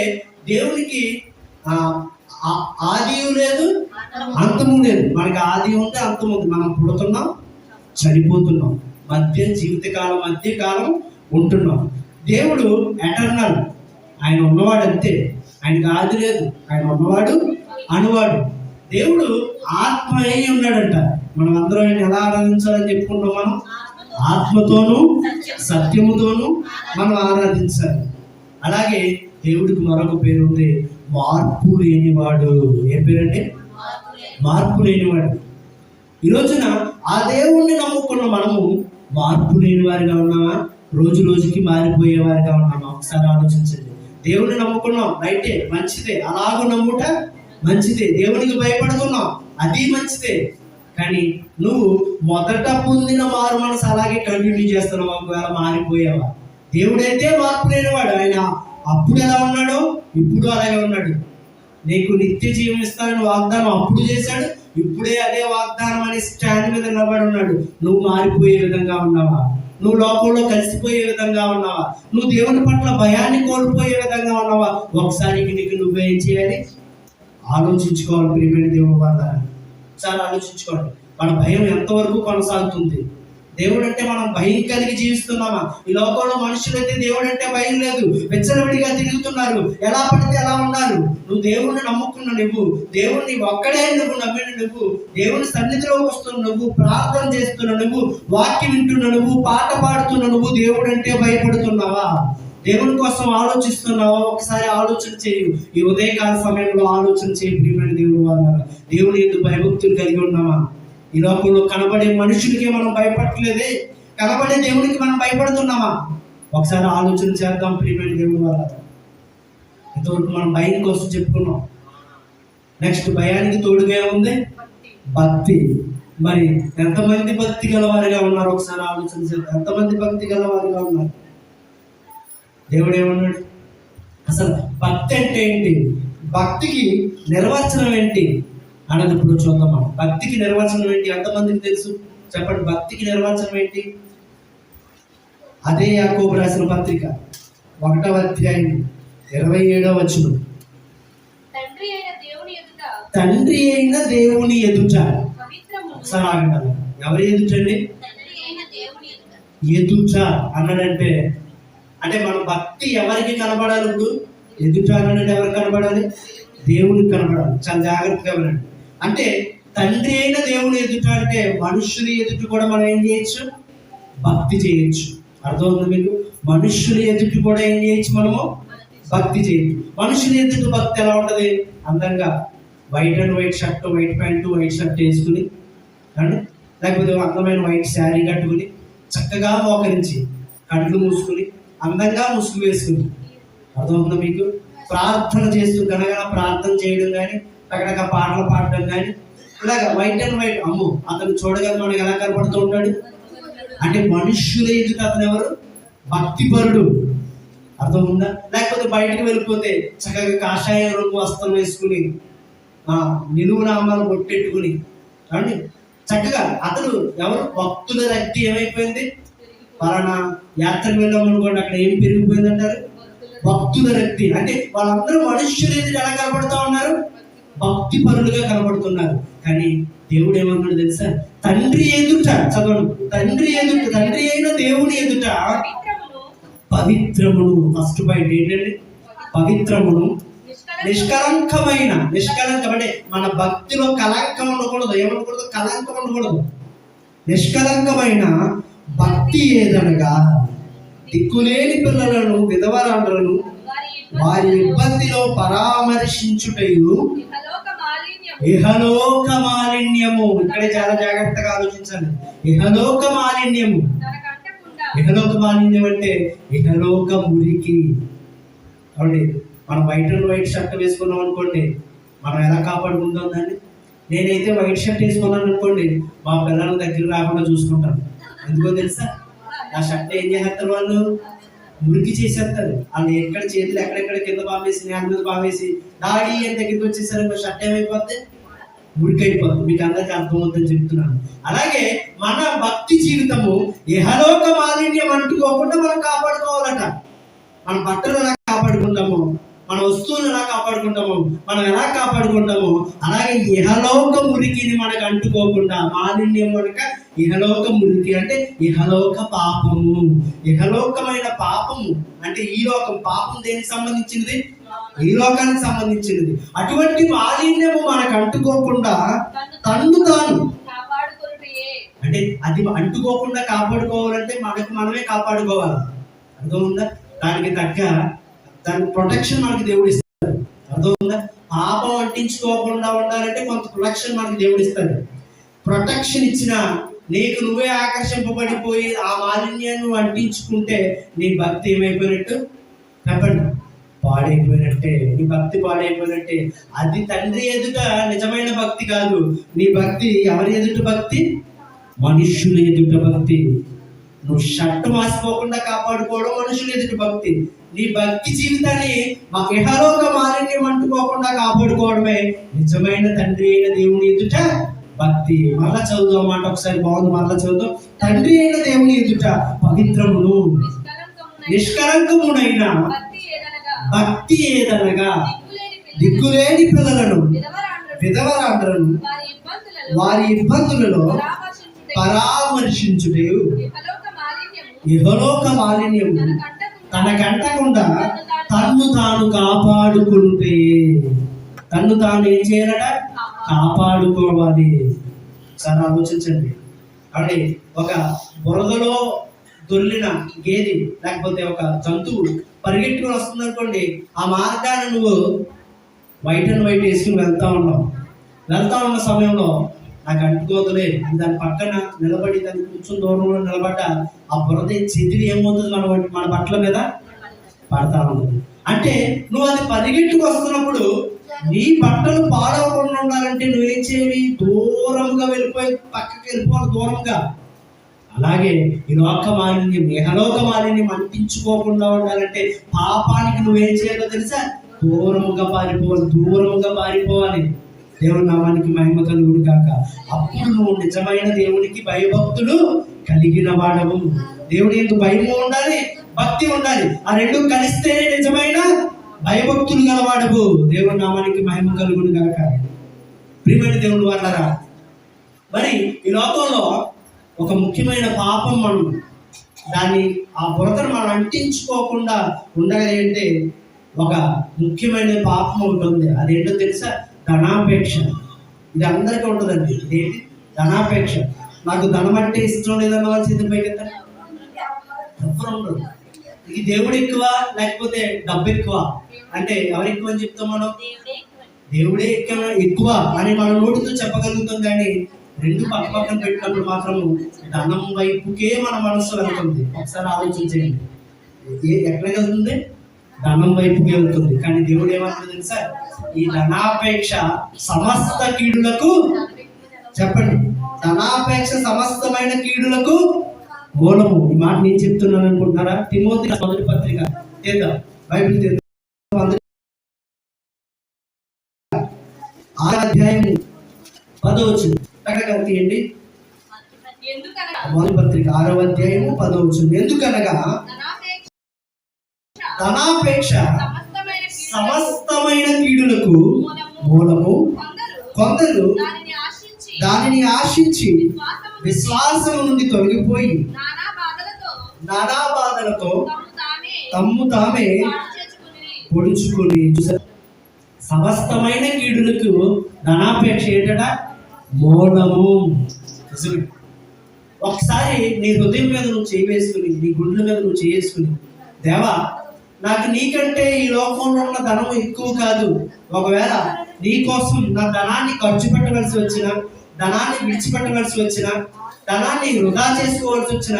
దేవునికి ఆది లేదు, అంతము లేదు. మనకి ఆది ఉంది, అంతం ఉంది. మనం పుడుతున్నాం, చనిపోతున్నాం, జీవితకాలం మధ్యకాలం ఉంటున్నాం. దేవుడు ఎటర్నల్, ఆయన ఉన్నవాడు అంతే. ఆయనకి ఆది లేదు, ఆయన ఉన్నవాడు, అనువాడు. దేవుడు ఆత్మ అయి ఉన్నాడంట. మనం అందరం ఆయన ఎలా ఆరాధించాలని చెప్పుకుంటాం? మనం ఆత్మతోనూ సత్యముతోనూ మనం ఆరాధించాలి. అలాగే దేవుడికి మరొక పేరు ఉంది, మార్పు లేనివాడు. ఏ పేరంటే? మార్పు లేనివాడు. ఈ రోజున ఆ దేవుణ్ణి నమ్ముకున్న మనము మార్పు లేని వారిగా ఉన్నామా? రోజు రోజుకి మారిపోయేవారిగా ఉన్నామా? ఒకసారి ఆలోచించండి. దేవుని నమ్ముకున్నాం, రైటే, మంచిదే. అలాగూ నమ్ముట మంచిదే. దేవునికి భయపడుతున్నాం, అది మంచిదే. కానీ నువ్వు మొదట పొందిన మారు మనసు అలాగే కంటిన్యూ చేస్తున్నావు. ఒకవేళ మారిపోయావా? దేవుడైతే మార్పు లేనివాడు. ఆయన అప్పుడు ఎలా ఉన్నాడో ఇప్పుడు అలాగే ఉన్నాడు. నీకు నిత్య జీవం ఇస్తానని వాగ్దానం అప్పుడు చేశాడు, ఇప్పుడే అదే వాగ్దానం అని స్టాండ్ మీద నిలబడి ఉన్నాడు. నువ్వు మారిపోయే విధంగా ఉన్నావా? నువ్వు లోకంలో కలిసిపోయే విధంగా ఉన్నావా? నువ్వు దేవుని పట్ల భయాన్ని కోల్పోయే విధంగా ఉన్నావా? ఒకసారి నీకు నువ్వేం చేయాలి? ఆలోచించుకోవాలి. ప్రియమైన దేవుని వల్ల ఒకసారి ఆలోచించుకోండి. మన భయం ఎంతవరకు కొనసాగుతుంది? దేవుడు అంటే మనం భయం కలిగి జీవిస్తున్నామా? ఈ లోకంలో మనుషులైతే దేవుడు అంటే భయం లేదు, వెచ్చలవిడిగా తిరుగుతున్నారు, ఎలా పడితే ఎలా ఉన్నారు. నువ్వు దేవుణ్ణి నమ్ముకున్న నువ్వు, దేవుణ్ణి ఒక్కడే నువ్వు నమ్మిన నువ్వు, దేవుని సన్నిధిలో వస్తున్న నువ్వు, ప్రార్థన చేస్తున్న నువ్వు, వాక్యం వింటున్న నువ్వు, పాట పాడుతున్న నువ్వు, దేవుడు అంటే భయపడుతున్నావా? దేవుని కోసం ఆలోచిస్తున్నావా? ఒకసారి ఆలోచన చేయు. ఈ ఉదయకాల సమయంలో ఆలోచన చేయి. ప్రియమైన దేవుని వల్ల దేవుని ఎందుకు భయభక్తులు కలిగి ఉన్నామా? ఈ లోకంలో కనబడే మనుషులకి మనం భయపడట్లేదే, కనబడే దేవునికి మనం భయపడుతున్నామా? ఒకసారి ఆలోచన చేద్దాం. ప్రియమైన దేవుని వల్ల ఇంతవరకు మనం భయం కోసం చెప్పుకున్నాం. నెక్స్ట్ భయానికి తోడుగా ఉంది భక్తి. మరి ఎంతమంది భక్తి గలవారిగా ఉన్నారు ఒకసారి ఆలోచించండి. ఎంతమంది భక్తి గలవారిగా ఉన్నారు? దేవుడు ఏమన్నాడు? అసలు భక్తి అంటే ఏంటి, భక్తికి నిర్వచనం ఏంటి అన్నది ఇప్పుడు చూద్దాం. మనం భక్తికి నిర్వచనం ఏంటి ఎంతమందికి తెలుసు? చెప్పండి, భక్తికి నిర్వచనం ఏంటి? అదే యాకోబు రాసిన పత్రిక 1వ అధ్యాయం 27వ వచనం. తండ్రి అయిన దేవుని ఎదుట. ఒకసారి ఆగండి, ఎవరి ఎదుటండి? ఎదుట అన్నాడంటే అంటే మన భక్తి ఎవరికి కనబడాలి? ఇప్పుడు ఎదుట అన్నాడంటే ఎవరికి కనబడాలి? దేవునికి కనబడాలి. చాలా జాగ్రత్తగా వినండి. అంటే తండ్రి అయిన దేవుని ఎదుట అంటే మనుషుని ఎదుట కూడా మనం ఏం చేయొచ్చు? భక్తి చేయొచ్చు. అర్థమవుతుంది మీకు? మనుషుల ఎదుట కూడా ఏం చేయొచ్చు? మనము భక్తి చేయొచ్చు. మనుషుల ఎదుట భక్తి ఎలా ఉంటుంది? అందంగా white and white shirt, white pant, white shirt వేసుకుని అండి, లేకపోతే అందమైన వైట్ శారీ కట్టుకుని చక్కగా మోకరించి కళ్ళు మూసుకుని అందంగా ముసుగు వేసుకుని, అర్థమవుతుందా మీకు? ప్రార్థన చేస్తూ కనగా ప్రార్థన చేయడం కానీ, అక్కడ పాటలు పాడడం కానీ, ఇలాగ వైట్ అండ్ వైట్. అమ్ము, అతను చూడగా మనకు ఎలా కనపడుతూ ఉంటాడు అంటే మనుష్యుల ఎదుట అతను ఎవరు? భక్తిపరుడు. అర్థమవుతుందా? లేకపోతే బయటకు వెళ్ళిపోతే చక్కగా కాషాయ రంగు వస్త్రం వేసుకుని నిలువు నామాలు కొట్టెట్టుకుని అండి చక్కగా అతను ఎవరు? భక్తుల రక్తి ఏమైపోయింది? పలానా యాత్రకు వెళ్ళామనుకోండి, అక్కడ ఏం పెరిగిపోయింది అంటారు? భక్తుల రక్తి. అంటే వాళ్ళందరూ మనుష్యులు ఎదుట ఎలా కనబడుతూ ఉన్నారు? భక్తి పరులుగా కనబడుతున్నారు. కానీ దేవుడు ఏమన్నాడు తెలుసా? తండ్రి ఎదుట, చదవను, తండ్రి ఎదుట, తండ్రి అయిన దేవుని ఎదుట పవిత్రమును. ఫస్ట్ పాయింట్ ఏంటండి? పవిత్రమును, నిష్కలంకమైన. నిష్కలంకం అంటే మన భక్తిలో కలంకం ఉండకూడదు. ఏమనకూడదు? కలంకం ఉండకూడదు. నిష్కలంకమైన భక్తి ఏదనగా దిక్కులేని పిల్లలను, విధవరాండ్రను వారి ఇబ్బందిలో పరామర్శించుటయు ఇహలోక మాలిన్యము. ఇక్కడే చాలా జాగ్రత్తగా ఆలోచించండి. ఇహలోక మాలిన్యము. ఇహలోక మాలిన్యం అంటే ఇహలోక మురికి. కాబట్టి మనం వైట్ అండ్ వైట్ షర్ట్ వేసుకున్నాం అనుకోండి, మనం ఎలా కాపాడుకుంటాం దాన్ని? నేనైతే వైట్ షర్ట్ వేసుకున్నాను అనుకోండి, మా పిల్లల దగ్గర రాకుండా చూసుకుంటాను. ఎందుకో తెలుసా? ఆ షర్ట్ ఏం చేస్తారు? వాళ్ళు మురికి చేసేస్తారు. వాళ్ళు ఎక్కడ చేతులు ఎక్కడెక్కడ కింద బాగేసి, నేల మీద బాగేసి, డాడీ అని దగ్గరికి వచ్చేసరికి షర్ట్ ఏమైపోద్ది? మురికి అయిపోద్ది. మీకు అందరికీ అర్థమవుతుందని చెప్తున్నాను. అలాగే మన భక్తి జీవితము ఇహలోక మాలిన్యం అంటుకోకుండా మనం కాపాడుకోవాలట. మన బట్టలు ఎలా కాపాడుకుంటాము, మన వస్తువులు ఎలా కాపాడుకుంటాము, మనం ఎలా కాపాడుకుంటాము, అలాగే ఇహలోక మురికిని మనకు అంటుకోకుండా. మాలిన్యం కనుక ఇహలోక మురికి అంటే ఇహలోక పాపము. ఇహలోకమైన పాపము అంటే ఈ లోకం. పాపం దేనికి సంబంధించినది? ఈ లోకానికి సంబంధించినది. అటువంటి మాలిన్యము మనకు అంటుకోకుండా తన్ను తాను అంటే అది అంటుకోకుండా కాపాడుకోవాలంటే మనకు మనమే కాపాడుకోవాలి. అర్థమవుందా? దానికి తగ్గ దాని ప్రొటెక్షన్ మనకి దేవుడు ఇస్తాడు. అర్థమవుతుందా? పాపం అంటించుకోకుండా ఉండాలంటే కొంత ప్రొటెక్షన్ మనకి దేవుడు ఇస్తాడు. ప్రొటెక్షన్ ఇచ్చిన నీకు నువ్వే ఆకర్షింపబడిపోయి ఆ మాలిన్యాన్ని అంటించుకుంటే నీ భక్తి ఏమైపోయినట్టు? చెప్పండి, పాడైపోయినట్టే. నీ భక్తి పాడైపోయినట్టే. అది తండ్రి ఎదుట నిజమైన భక్తి కాదు. నీ భక్తి ఎవరి ఎదుట భక్తి? మనుష్యుల ఎదుట భక్తి. నువ్వు షర్ట్ మాసిపోకుండా కాపాడుకోవడం మనుషులు ఎదుట భక్తి. నీ భక్తి జీవితాన్ని మా ఇహలోక మాలిన్యం అంటుకోకుండా కాపాడుకోవడమే నిజమైన తండ్రి అయిన దేవుని ఎదుట భక్తి. మరలా చదువుదాం మాట ఒకసారి. బాగుంది, మరలా చదువుదాం. తండ్రి అయిన దేవుని ఎదుట పవిత్రమును, నిష్కలంకమునైన భక్తి ఏదనగా దిక్కులేని పిల్లలను, విధవరాండ్రను వారి ఇబ్బందులలో పరామర్శించుటే ఇహలోక మాలిన్యము తనకంటకుండా తన్ను తాను కాపాడుకుంటే. తన్ను తాను ఏం చేయాలట? కాపాడుకోవాలి. చాలా ఆలోచించండి. అంటే ఒక బురదలో దొర్లిన గేది లేకపోతే ఒక జంతువు పరిగెట్టుకుని వస్తుంది అనుకోండి, ఆ మార్గాన్ని నువ్వు వైట్ అండ్ వైట్ వేసుకుని వెళ్తా ఉన్న సమయంలో నాకు అంటుకోదులే దాని పక్కన నిలబడి దాన్ని కొంచెం దూరంలో నిలబడ్డ ఆ బురద చెదిరి ఏమవుతుంది? మన బట్టల మీద పడతా ఉంటుంది. అంటే నువ్వు అది పరిగెట్టుకు వస్తున్నప్పుడు నీ బట్టలు పాడవకుండా ఉండాలంటే నువ్వేం చేయాలి? దూరంగా వెళ్ళిపోయి పక్కకి వెళ్ళిపోవాలి, దూరంగా. అలాగే ఈ లోక మాలిన్యం, ఇహలోక మాలిన్యం అంటించుకోకుండా ఉండాలంటే పాపానికి నువ్వేం చేయాలో తెలుసా? దూరముగా పారిపోవాలి, దూరముగా పారిపోవాలి. దేవుని నామానికి మహిమ కలుగును గాక. అప్పుడు నువ్వు నిజమైన దేవునికి భయభక్తులు కలిగిన వాడవు. దేవుని యందు భయము ఉండాలి, భక్తి ఉండాలి. ఆ రెండు కలిస్తేనే నిజమైన భయభక్తులు గలవాడవు. దేవుని నామానికి మహిమ కలుగును గాక. ప్రియమైన దేవుడు వాళ్ళరా, మరి ఈ లోకంలో ఒక ముఖ్యమైన పాపం, మనం దాన్ని ఆ బురదను మనం అంటించుకోకుండా ఉండాలి అంటే ఒక ముఖ్యమైన పాపం ఒకటి ఉంది. అదేంటో తెలుసా? ధనాపేక్ష. ఇది అందరికీ ఉంటుందండి. ఇదేంటి? ధనాపేక్ష. నాకు ధనం అంటే ఇష్టం లేదన్న వాళ్ళు సిద్ధపై కదా, ఎవరు ఉండదు. ఇది దేవుడు ఎక్కువ లేకపోతే డబ్బు ఎక్కువ అంటే ఎవరు ఎక్కువ అని చెప్తాం మనం? దేవుడే ఎక్కువ అని మన నోటితో చెప్పగలుగుతాం. కానీ రెండు పక్క పక్కన పెట్టినప్పుడు మాత్రం ధనం వైపుకే మన మనస్సు వెళ్తుంది. ఒకసారి ఆలోచించండి, ఎక్కడ వెళ్తుంది? ధనం వైపుకే వెళ్తుంది. కానీ దేవుడు ఏమంటాడు తెలుసా? ఈ ధనాపేక్ష సమస్త కీడులకు, చెప్పండి, ధనాపేక్ష సమస్తమైన కీడులకు మూలము. ఈ మాట నేను చెప్తున్నాను అనుకుంటున్నారా? తిమోతి మొదటి పత్రిక చేద్దాం, బైబిల్ చేద్దాం, 6వ అధ్యాయము 10వ వచనం. చక్కగా తీయండి. మొదటి పత్రిక 6వ అధ్యాయము 10వ వచనం. ఎందుకనగా ధనాపేక్ష సమస్తమైన కీడులకు మూలము. కొందరు దానిని ఆశించి విశ్వాసం నుండి తొలగిపోయి నానా బాధలతో తమ్ము తామే పొడుచుకుని. సమస్తమైన కీడులకు ధనాపేక్ష ఏంటట? మూలము. ఒకసారి నీ హృదయం మీద నువ్వు చేయవేసుకుని, నీ గుండెల మీద నువ్వు చేసుకుని, దేవా నాకు నీకంటే ఈ లోకంలో ఉన్న ధనం ఎక్కువ కాదు. ఒకవేళ నీ కోసం నా ధనాన్ని ఖర్చు పెట్టవలసి వచ్చిన, ధనాన్ని విడిచిపెట్టవలసి వచ్చిన, ధనాన్ని వృధా చేసుకోవాల్సి వచ్చిన,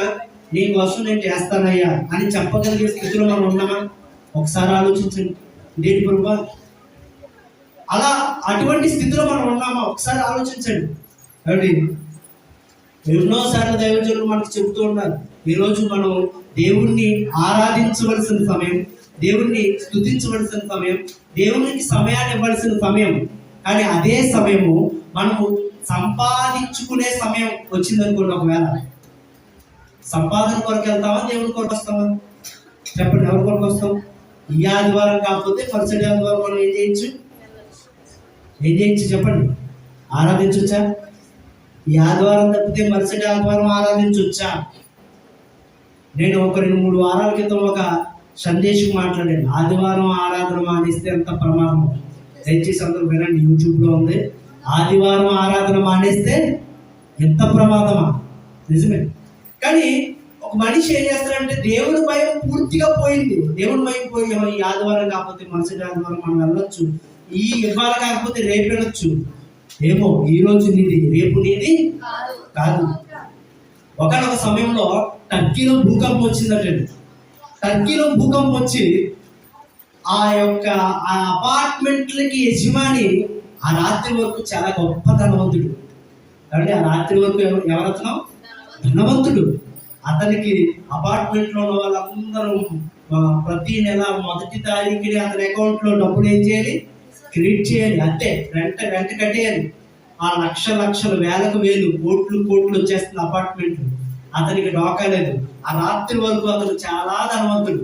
నీ కోసం నేను చేస్తానయ్యా అని చెప్పగలిగే స్థితిలో మనం ఉన్నామా? ఒకసారి ఆలోచించండి. దేని ప్రభా అలా అటువంటి స్థితిలో మనం ఉన్నామా? ఒకసారి ఆలోచించండి. కాబట్టి ఎన్నోసార్లు దైవజనులు మనకు చెబుతూ ఉన్నారు, ఈరోజు మనం దేవుణ్ణి ఆరాధించవలసిన సమయం, దేవుణ్ణి స్తుతించవలసిన సమయం, దేవునికి సమయాన్ని ఇవ్వాల్సిన సమయం. కానీ అదే సమయము మనము సంపాదించుకునే సమయం వచ్చిందనుకోండి. ఒకవేళ సంపాదన కొరకు వెళ్తామా, దేవుని కొరకు వస్తామా? చెప్పండి, ఎవరి కొరకు వస్తాం? ఈ ఆదివారం కాకపోతే మరుసటి ఆదివారం మనం ఏం చేయొచ్చు? చెప్పండి, ఆరాధించవచ్చా? ఈ ఆదివారం తప్పితే మరుసటి ఆదివారం ఆరాధించవచ్చా? నేను ఒక 2-3 వారాల క్రితం ఒక సందేశం మాట్లాడాను. ఆదివారం ఆరాధన మానేస్తే ఎంత ప్రమాదం. దయచేసి అందరూ వినండి, యూట్యూబ్లో ఉంది. ఆదివారం ఆరాధన మానేస్తే ఎంత ప్రమాదమా? నిజమే. కానీ ఒక మనిషి ఏం చేస్తాడంటే దేవుని భయం పూర్తిగా పోయింది. దేవుని భయం పోయి ఈ ఆదివారం కాకపోతే మరుసటి ఆదివారం మనం వెళ్ళొచ్చు, ఈ ఇవాళ కాకపోతే రేపు వెళ్ళొచ్చు, ఏమో ఈ రోజు నీది రేపు నీది కాదు. ఒకనొక సమయంలో టర్కీలో భూకంపం వచ్చిందటండి. టర్కీలో భూకంపం వచ్చి ఆ అపార్ట్మెంట్లకి యజమాని ఆ రాత్రి వరకు చాలా గొప్ప ధనవంతుడు. కాబట్టి ఆ రాత్రి వరకు ఎవరతనం? ధనవంతుడు. అతనికి అపార్ట్మెంట్లో ఉన్న వాళ్ళందరూ ప్రతి నెల 1వ తారీఖుని అతని అకౌంట్లో డబ్బులు ఏం చేయాలి? క్రెడిట్ చేయాలి. అంతే, రెంట్ కట్టేయాలి. ఆ లక్షలు వేలకు కోట్లు వచ్చేస్తుంది అపార్ట్మెంట్. అతనికి డోకా లేదు. ఆ రాత్రి వరకు అతను చాలా ధనవంతుడు.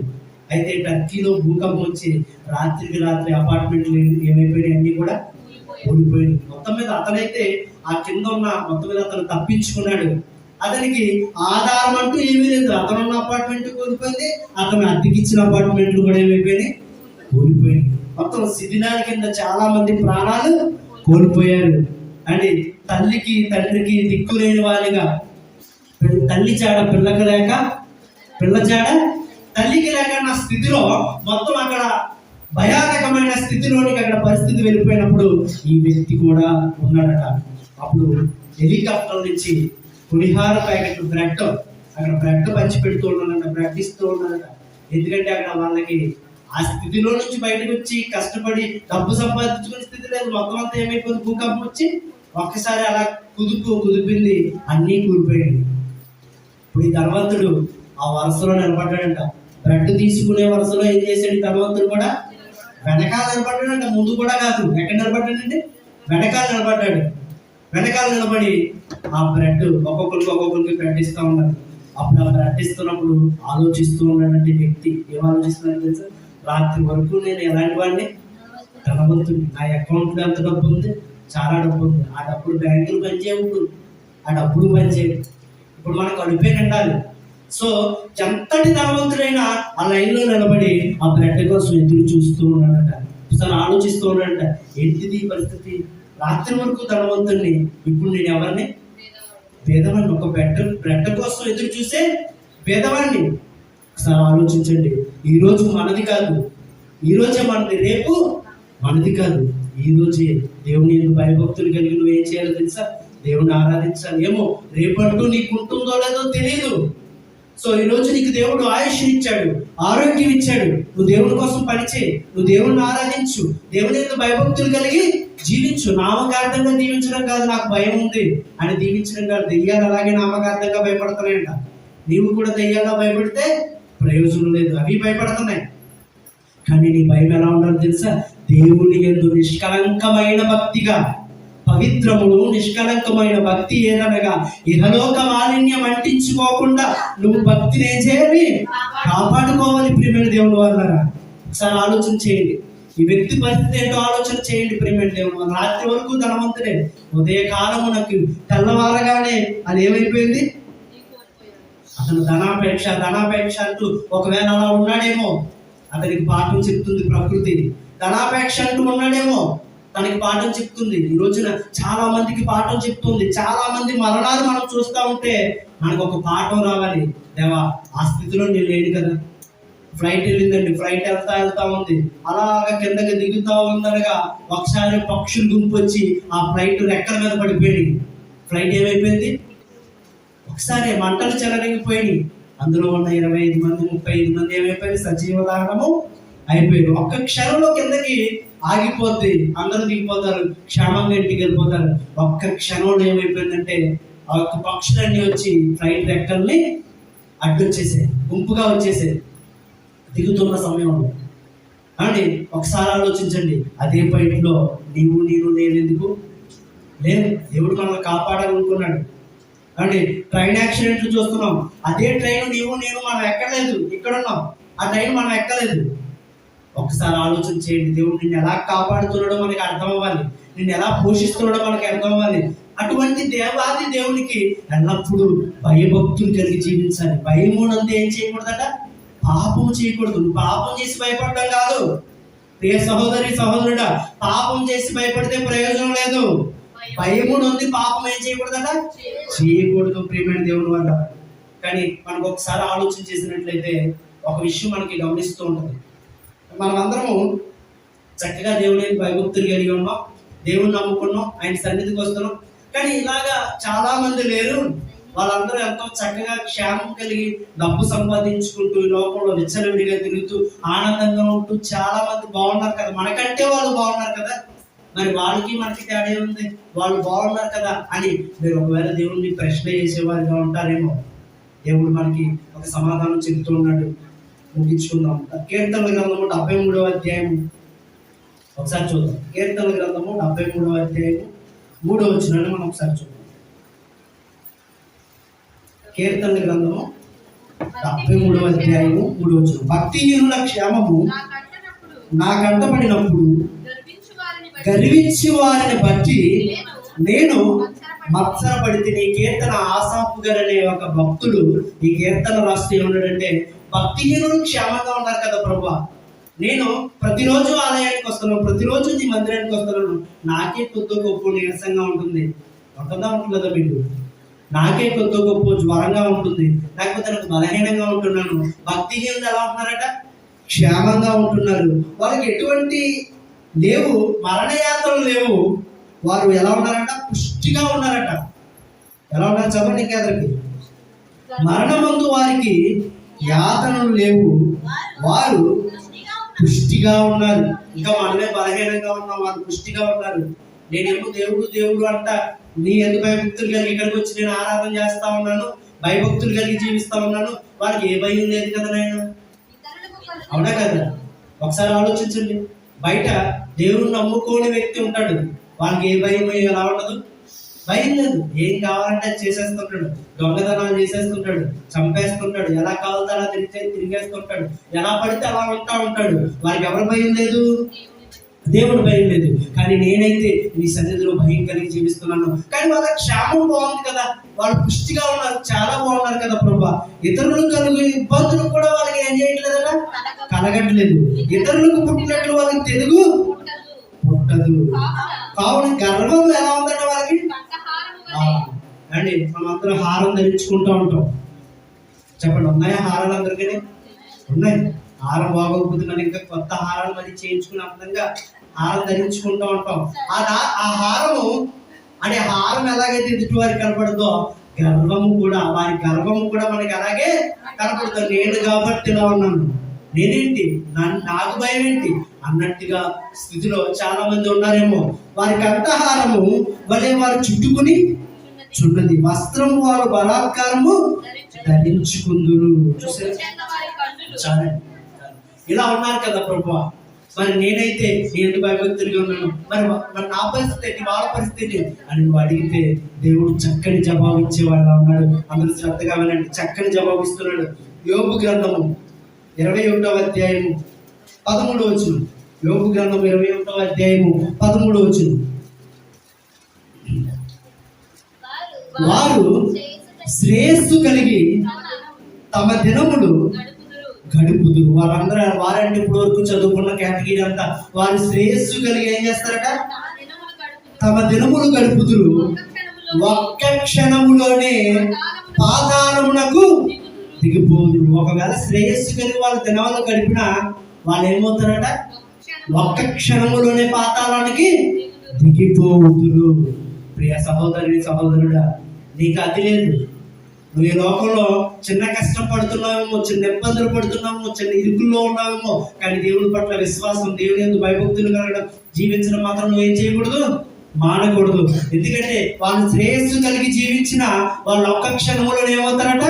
అయితే టర్కీలో భూకంపం వచ్చి రాత్రికి రాత్రి అపార్ట్మెంట్లు ఏమైపోయినాయి? అన్ని కూడా ఊడిపోయింది. మొత్తం మీద అతనైతే ఆ కింద ఉన్న మొత్తం మీద అతను తప్పించుకున్నాడు. అతనికి ఆధారం అంటూ ఏమీ లేదు. అతనున్న అపార్ట్మెంట్ కూలిపోయింది, అతను అద్దెకిచ్చిన అపార్ట్మెంట్లు కూడా ఏమైపోయినాయి? కూలిపోయింది. మొత్తం శిథిలాల కింద చాలా మంది ప్రాణాలు కోల్పోయారు. అంటే తల్లికి తండ్రికి దిక్కులేని వాళ్ళుగా, తల్లి చాడ పిల్లకి లేక, పిల్ల చాడ తల్లికి లేక నా స్థితిలో మొత్తం అక్కడ భయానకమైన స్థితిలోనికి అక్కడ పరిస్థితి వెళ్ళిపోయినప్పుడు ఈ వ్యక్తి కూడా ఉన్నాడట. అప్పుడు హెలికాప్టర్ నుంచి పులిహార ప్యాకెట్ బ్రెడ్ పంచి పెడుతూ ఉన్నాడట, బ్రెడ్ ఇస్తూ ఉన్నాడట. ఎందుకంటే అక్కడ వాళ్ళకి ఆ స్థితిలో నుంచి బయటకు వచ్చి కష్టపడి డబ్బు సంపాదించుకునే స్థితి లేదు. మొత్తం అంతా ఏమైపోయింది, భూకంపం వచ్చి ఒక్కసారి అలా కుదిపింది, అన్నీ కూలిపోయింది. ఇప్పుడు ఈ ధనవంతుడు ఆ వరుసలో నిలబడ్డాడంట. బ్రెడ్ తీసుకునే వరుసలో ఏం చేశాడు ఈ ధనవంతుడు కూడా? వెనకాల నిలబడ్డాడంట, ముందు కూడా కాదు. ఎక్కడ నిలబడ్డాడండి? వెనకాల నిలబడ్డాడు. వెనకాల నిలబడి ఆ బ్రెడ్ ఒక్కొక్కరికి బ్రెడ్ ఇస్తూ ఉన్నాడు. అప్పుడు ఆ బ్రెడ్ ఇస్తున్నప్పుడు ఆలోచిస్తూ ఉన్నాడంటే వ్యక్తి. ఏం ఆలోచిస్తున్నాడు తెలుసా? రాత్రి వరకు నేను ఎలాంటి వాడిని? ధనవంతుడు. నా అకౌంట్లో ఎంత డబ్బు ఉంది? చాలా డబ్బు ఉంది. ఆ డబ్బులు బ్యాంకులు పనిచేయవు, ఆ డబ్బులు పనిచేయవు. ఇప్పుడు మనకు అడిపే నిండాలి. సో ఎంతటి ధనవంతుడైనా ఆ లైన్లో నిలబడి ఆ బ్రెడ్ కోసం ఎదురు చూస్తూ ఉన్నాడట. ఒకసారి ఆలోచిస్తూ ఉన్నాడట, ఏంటిది పరిస్థితి? రాత్రి వరకు ధనవంతుడిని, ఇప్పుడు నేను ఎవరిని? పేదవాడిని. ఒక బ్రెడ్ కోసం ఎదురు చూసే పేదవాడిని. ఒకసారి ఆలోచించండి. ఈరోజు మనది కాదు, ఈరోజే మనది, రేపు మనది కాదు. ఈరోజే దేవుని ఎందుకు భయభక్తులు కలిగి నువ్వు ఏం చేయాలో తెలుసా? దేవుని ఆరాధించాలి. ఏమో రేపంటూ నీకు ఉంటుందో లేదో తెలియదు. సో ఈ రోజు నీకు దేవుడు ఆయుష్ ఇచ్చాడు, ఆరోగ్యం ఇచ్చాడు. నువ్వు దేవుని కోసం పనిచేయి, నువ్వు దేవుణ్ణి ఆరాధించు, దేవుని ఎందుకు భయభక్తులు కలిగి జీవించు. నామకార్థంగా దీవించడం కాదు, నాకు భయం ఉంది అని దీవించడం కాదు. దెయ్యాలు అలాగే నామకార్థంగా భయపడుతున్నాయంట. నీవు కూడా దెయ్యాల్లో భయపడితే ప్రయోజనం లేదు, అవి భయపడుతున్నాయి. కానీ నీ భయం ఎలా ఉండాలో తెలుసా? దేవుని యందు నిష్కలంకమైన భక్తిగా, పవిత్రమును నిష్కలంకమైన భక్తి ఏదనగా ఇహలోక మాలిన్యం అంటించుకోకుండా నువ్వు భక్తిని ఏం చేయాలి? కాపాడుకోవాలి. ప్రియమైన దేవుని వాళ్ళరా, ఒకసారి ఆలోచన చేయండి. ఈ వ్యక్తి పరిస్థితి ఏంటో ఆలోచన చేయండి. ప్రియమైన దేవుని వాళ్ళ, రాత్రి వరకు ధనవంతుడే, ఉదయకాలమునకు తెల్లవారగానే అది ఏమైపోయింది? అతను ధనాపేక్ష అంటూ ఒకవేళ అలా ఉన్నాడేమో, అతనికి పాఠం చెప్తుంది ప్రకృతి. ధనాపేక్ష అంటూ ఉన్నాడేమో, తనకి పాఠం చెప్తుంది. ఈ రోజున చాలా మందికి పాఠం చెప్తుంది. చాలా మంది మరణాలు మనం చూస్తూ ఉంటే మనకు ఒక పాఠం రావాలి. దేవా, ఆ స్థితిలో నేను లేను కదా. ఫ్లైట్ వెళ్ళిందండి, ఫ్లైట్ వెళ్తా ఉంది, అలాగా కిందకి దిగుతా ఉందనగా ఒకసారి పక్షులు గుంపు వచ్చి ఆ ఫ్లైట్ రెక్కల మీద పడిపోయింది. ఫ్లైట్ ఏమైపోయింది? ఒకసారి మంటలు చెలరిగిపోయినాయి. అందులో ఉన్న 25 మంది 35 మంది ఏమైపోయింది? సజీవ దహనము అయిపోయింది. ఒక్క క్షణంలో కిందకి ఆగిపోద్ది, అందరూ దిగిపోతారు, క్షేమంగా ఇంటికి వెళ్ళిపోతారు. ఒక్క క్షణంలో ఏమైపోయిందంటే ఆ యొక్క పక్షులన్నీ వచ్చి ఫ్లైట్ రెక్కల్ని అడ్డొచ్చేసాయి, గుంపుగా వచ్చేసాయి దిగుతున్న సమయంలో. అని ఒకసారి ఆలోచించండి, అదే ఫ్లైట్లో నేను ఎందుకు లేదు? దేవుడు మనల్ని కాపాడాలనుకున్నాడు. అంటే ట్రైన్ యాక్సిడెంట్లు చూస్తున్నాం. అదే ట్రైన్ నేను మనం ఎక్కలేదు, ఇక్కడ ఉన్నాం. ఆ ట్రైన్ మనం ఎక్కలేదు. ఒకసారి ఆలోచన చేయండి. దేవుడు నిన్ను ఎలా కాపాడుతున్నాడో మనకి అర్థం అవ్వాలి, నిన్ను ఎలా పోషిస్తున్నాడో మనకి అర్థం అవ్వాలి. అటువంటి దేవాది దేవునికి ఎల్లప్పుడూ భయభక్తులు కలిగి జీవించాలి. భయమునందు ఏం చేయకూడదట? పాపం చేయకూడదు. నువ్వు పాపం చేసి భయపడడం కాదు. ప్రియ సహోదరుడా, పాపం చేసి భయపడితే ప్రయోజనం లేదు. భయమునందు పాపం ఏం చేయకూడదట? చేయకూడదు. ప్రియమైన దేవుని వల్ల. కానీ మనకు ఒకసారి ఆలోచన చేసినట్లయితే ఒక విషయం మనకి గమనిస్తూ ఉంటుంది. మనం అందరము చక్కగా దేవుని భయభక్తులు కలిగి ఉన్నాం, దేవుని నమ్ముకున్నాం, ఆయన సన్నిధికి వస్తున్నాం. కానీ ఇలాగా చాలా మంది లేరు. వాళ్ళందరూ ఎంతో చక్కగా క్షేమం కలిగి డబ్బు సంపాదించుకుంటూ ఈ లోకంలో విచ్చలవిడిగా తిరుగుతూ ఆనందంగా ఉంటూ చాలా మంది బాగున్నారు కదా. మనకంటే వాళ్ళు బాగున్నారు కదా, మరి వాళ్ళకి మనకి తేడా ఉంది, వాళ్ళు బాగున్నారు కదా అని మీరు ఒకవేళ దేవుడిని ప్రశ్న చేసేవారిగా ఉంటారేమో. దేవుడు మనకి ఒక సమాధానం చెబుతూ ఉన్నాడు. ముగించుకుందాం. కీర్తనల గ్రంథము 73వ అధ్యాయము ఒకసారి చూద్దాం. కీర్తనల గ్రంథము 73వ అధ్యాయము 3వ వచనాన్ని మనం ఒకసారి చూద్దాం. కీర్తనల గ్రంథము 73వ అధ్యాయము 3వ వచనం. భక్తిహీనుల క్షేమము నా కంటపడినప్పుడు గర్వించి వారిని బట్టి నేను మత్సరపడితే. ఈ కీర్తన ఆసాపు గారు అనే ఒక భక్తుడు ఈ కీర్తన రాస్తూ ఏమన్నాడంటే, భక్తిహీనులు క్షేమంగా ఉన్నారు కదా ప్రభువా, నేను ప్రతిరోజు ఆలయానికి వస్తున్నాను, ప్రతిరోజు నీ మందిరానికి వస్తున్నాను, నాకే కొద్ది గొప్ప నీరసంగా ఉంటుంది. ఉంటుందా మీకు? నాకే కొద్ది గొప్ప జ్వరంగా ఉంటుంది, లేకపోతే నాకు బలహీనంగా ఉంటున్నాను. భక్తిహీనులు ఎలా ఉంటున్నారట? క్షేమంగా ఉంటున్నారు. వాళ్ళకి ఎటువంటి లేవు, మరణయాత్రలు లేవు. వారు ఎలా ఉన్నారట? పుష్టిగా ఉన్నారట. ఎలా ఉన్నారు? చదవండి కేదరికి. మరణమందు వారికి యాతనలు లేవు, వారు పుష్టిగా ఉన్నారు. ఇంకా మనమే బలహీనంగా ఉన్నాం, వాళ్ళు పుష్టిగా ఉన్నారు. నేనేమో దేవుడు దేవుడు అంట, నీ ఎందుకు భయభక్తులు కలిగి ఇక్కడికి వచ్చి నేను ఆరాధన చేస్తా ఉన్నాను, భయభక్తులు కలిగి జీవిస్తా ఉన్నాను. వాళ్ళకి ఏ భయం లేదు కదా నాయన, అవునా కదా? ఒకసారి ఆలోచించండి. బయట దేవుణ్ణి నమ్ముకోని వ్యక్తి ఉంటాడు, వాళ్ళకి ఏ భయం ఎలా ఉండదు, భయం లేదు. ఏం కావాలంటే అది చేసేస్తుంటాడు, దొంగతనాలు చేసేస్తుంటాడు, చంపేస్తుంటాడు, ఎలా కావాలంటే అలా తిరిగేస్తుంటాడు, ఎలా పడితే అలా ఉంటాడు. వారికి ఎవరి భయం లేదు, దేవుడు భయం లేదు. కానీ నేనైతే నీ సన్నిధిలో భయం కలిగి జీవిస్తున్నాను. కానీ వాళ్ళ క్షేమం బాగుంది కదా, వాళ్ళు పుష్టిగా ఉన్నారు, చాలా బాగున్నారు కదా ప్రభా. ఇతరులకు కలుగు ఇబ్బందులు కూడా వాళ్ళకి ఏం చేయట్లేదట, కలగట్లేదు. ఇతరులకు పుట్టినట్లు వాళ్ళకి తెలుగు పుట్టదు. కావున గర్వం ఎలా ఉందట వాళ్ళకి. అండి మనందరం హారం ధరించుకుంటూ ఉంటాం. చెప్పండి, ఉన్నాయా హారాలు అందరికీ? ఉన్నాయి. హారం బాగోకపోతున్నాను, ఇంకా కొత్త హారాలు మరి చేయించుకునే అందంగా హారం ధరించుకుంటూ ఉంటాం. ఆ హారము అంటే హారం ఎలాగైతే ఎదుటి వారికి కనపడుతుందో, గర్వము కూడా, వారి గర్వము కూడా మనకి అలాగే కనపడుతుంది. నేను కాబట్టి ఇలా ఉన్నాను, నేనేంటి, నాకు భయం ఏంటి అన్నట్టుగా స్థితిలో చాలా మంది ఉన్నారేమో. వారి కంఠహారము వలె వారు చుట్టుకుని చున్నది, వస్త్రము వారు బలాత్కారము ధరించుకుందురు. చూసారు, ఇలా ఉన్నారు కదా ప్రభు. మరి నేనైతే నేను భయభక్తులుగా ఉన్నాను, మరి నా పరిస్థితి, వాళ్ళ పరిస్థితి అని నువ్వు అడిగితే దేవుడు చక్కని జవాబు ఇచ్చేవాళ్ళ ఉన్నాడు. అందరూ శ్రద్ధగా వినండి, చక్కని జవాబు ఇస్తున్నాడు. యోబు గ్రంథము 21వ అధ్యాయము 13వ వచనం. యోబు గ్రంథం 21వ అధ్యాయము 13వ వచనం. వారు శ్రేయస్సు కలిగి తమ దినములు గడుపుదురు. వారందరూ, వారంటే ఇప్పుడు వరకు చదువుకున్న కేటగిరీ అంతా, వారు శ్రేయస్సు కలిగి ఏం చేస్తారట, తమ దినములు గడుపుదురు, ఒక్క క్షణములోనే పాతాళమునకు దిగిపోదురు. ఒకవేళ శ్రేయస్సు కలిగి వాళ్ళ దినములు గడిపినా వాళ్ళు ఏమవుతారట, ఒక్క క్షణములోనే పాతాళానికి దిగిపోదురు. ప్రియ సహోదరి సహోదరుడా, నీకు అది లేదు. నువ్వు ఈ లోకంలో చిన్న కష్టం పడుతున్నావేమో, చిన్న ఇబ్బందులు పడుతున్నావేమో, చిన్న ఇరుకుల్లో ఉన్నావేమో, కానీ దేవుని పట్ల విశ్వాసం, దేవుని యందు భయభక్తులు కలగడం, జీవించడం మాత్రం నువ్వేం చేయకూడదు, మానకూడదు. ఎందుకంటే వాళ్ళు శ్రేయస్సు కలిగి జీవించిన వాళ్ళు ఒక్క క్షణములో ఏమవుతారట.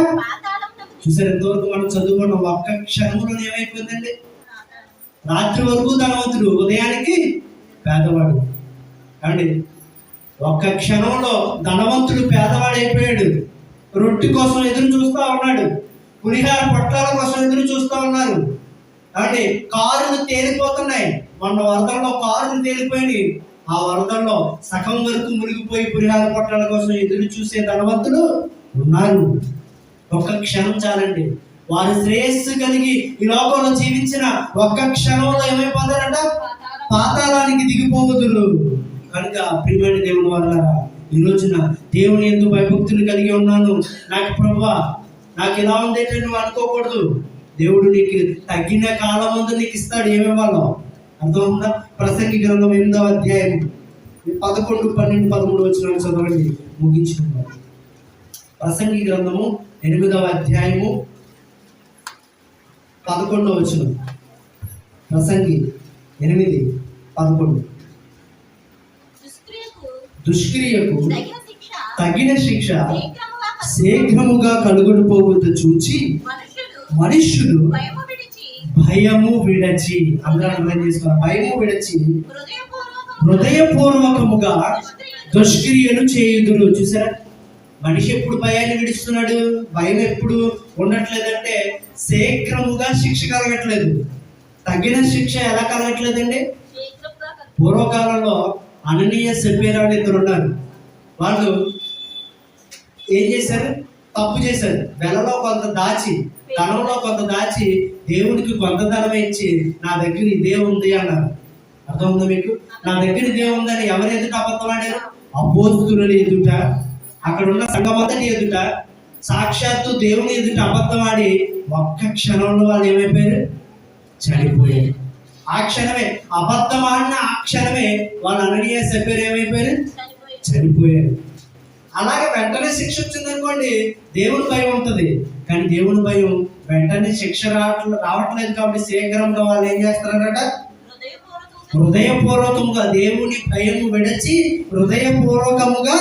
చూసారు, ఎంతవరకు మనం చదువుకున్నాం, ఒక్క క్షణములో ఏమైపోయిందండి. రాత్రి వరకు ధనవంతుడు, ఉదయానికి పేదవాడు. అండి ఒక్క క్షణంలో ధనవంతుడు పేదవాడైపోయాడు. రొట్టె కోసం ఎదురు చూస్తూ ఉన్నాడు, పులిహార పొట్లాల కోసం ఎదురు చూస్తూ ఉన్నారు. అంటే కారులు తేలిపోతున్నాయి. మొన్న వరదల్లో కారులు తేలిపోయినాయి. ఆ వరదల్లో సగం వరకు మునిగిపోయి పులిహార పొట్లాల కోసం ఎదురు చూసే ధనవంతులు ఉన్నారు. ఒక్క క్షణం చాలండి. వారు శ్రేయస్సు కలిగి ఈ లోకంలో జీవించిన ఒక్క క్షణంలో ఏమైపోతారట, పాతాళానికి దిగిపోవదురు. కనుక ప్రియమైన దేవుని వల్ల ఈ రోజున దేవుని యందు భయభక్తులు కలిగి ఉన్నాను, నాకు ప్రభువా నాకు ఇలా ఉందేంటే నువ్వు అనుకోకూడదు. దేవుడు నీకు తగ్గిన కాలం ముందు నీకు ఇస్తాడు, ఏమేవాళ్ళో అర్థం ఉందా? ప్రసంగి గ్రంథం 8వ అధ్యాయం 11, 12, 13 వచనాలు చదవండి, ముగించుకుందాం. ప్రసంగి గ్రంథము 8వ అధ్యాయము 11వ వచనం. ప్రసంగి 8:11. దుష్క్రియకు తగిన శిక్ష శీఘ్రముగా కలుగుడు పోవద్దు చూచి మనుష్యుడు భయము విడచి, అందరూ అర్థం చేసుకోవాలి, భయము విడచి హృదయపూర్వకముగా దుష్క్రియలు చేయుదురు. చూసారా, మనిషి ఎప్పుడు భయాన్ని విడుస్తున్నాడు, భయం ఎప్పుడు ఉండట్లేదంటే శీఘ్రముగా శిక్ష కలగట్లేదు. తగిన శిక్ష ఎలా కలగట్లేదండి? పూర్వకాలంలో అననీయ సప్పీరా అని ఇద్దరు ఉన్నారు. వాళ్ళు ఏం చేశారు? తప్పు చేశారు. వెలలో కొంత దాచి, ధనంలో కొంత దాచి దేవుడికి కొంత ధనం ఇచ్చి నా దగ్గర ఇదే ఉంది అన్నారు. అర్థం ఉందా మీకు? నా దగ్గర ఇదే ఉందని ఎవరు ఎదుట అబద్ధం ఆడారు? అపోస్తుల ఎదుట, అక్కడ ఉన్న సంఘమంతటి ఎదుట, సాక్షాత్తు దేవుని ఎదుట అబద్ధం ఆడి ఒక్క క్షణంలో వాళ్ళు ఏమైపోయారు? చనిపోయారు. ఆ క్షణమే, అబద్ధం ఆడిన ఆ క్షణమే వాళ్ళు అననీయ సప్పీరా ఏమైపోయారు? చనిపోయారు. అలాగే వెంటనే శిక్ష వచ్చిందనుకోండి, దేవుని భయం ఉంటుంది. కానీ దేవుని భయం వెంటనే శిక్ష రావట్లేదు కాబట్టి శీఘ్రంగా వాళ్ళు ఏం చేస్తున్నారట, హృదయపూర్వకముగా దేవుని భయం విడచి హృదయపూర్వకముగా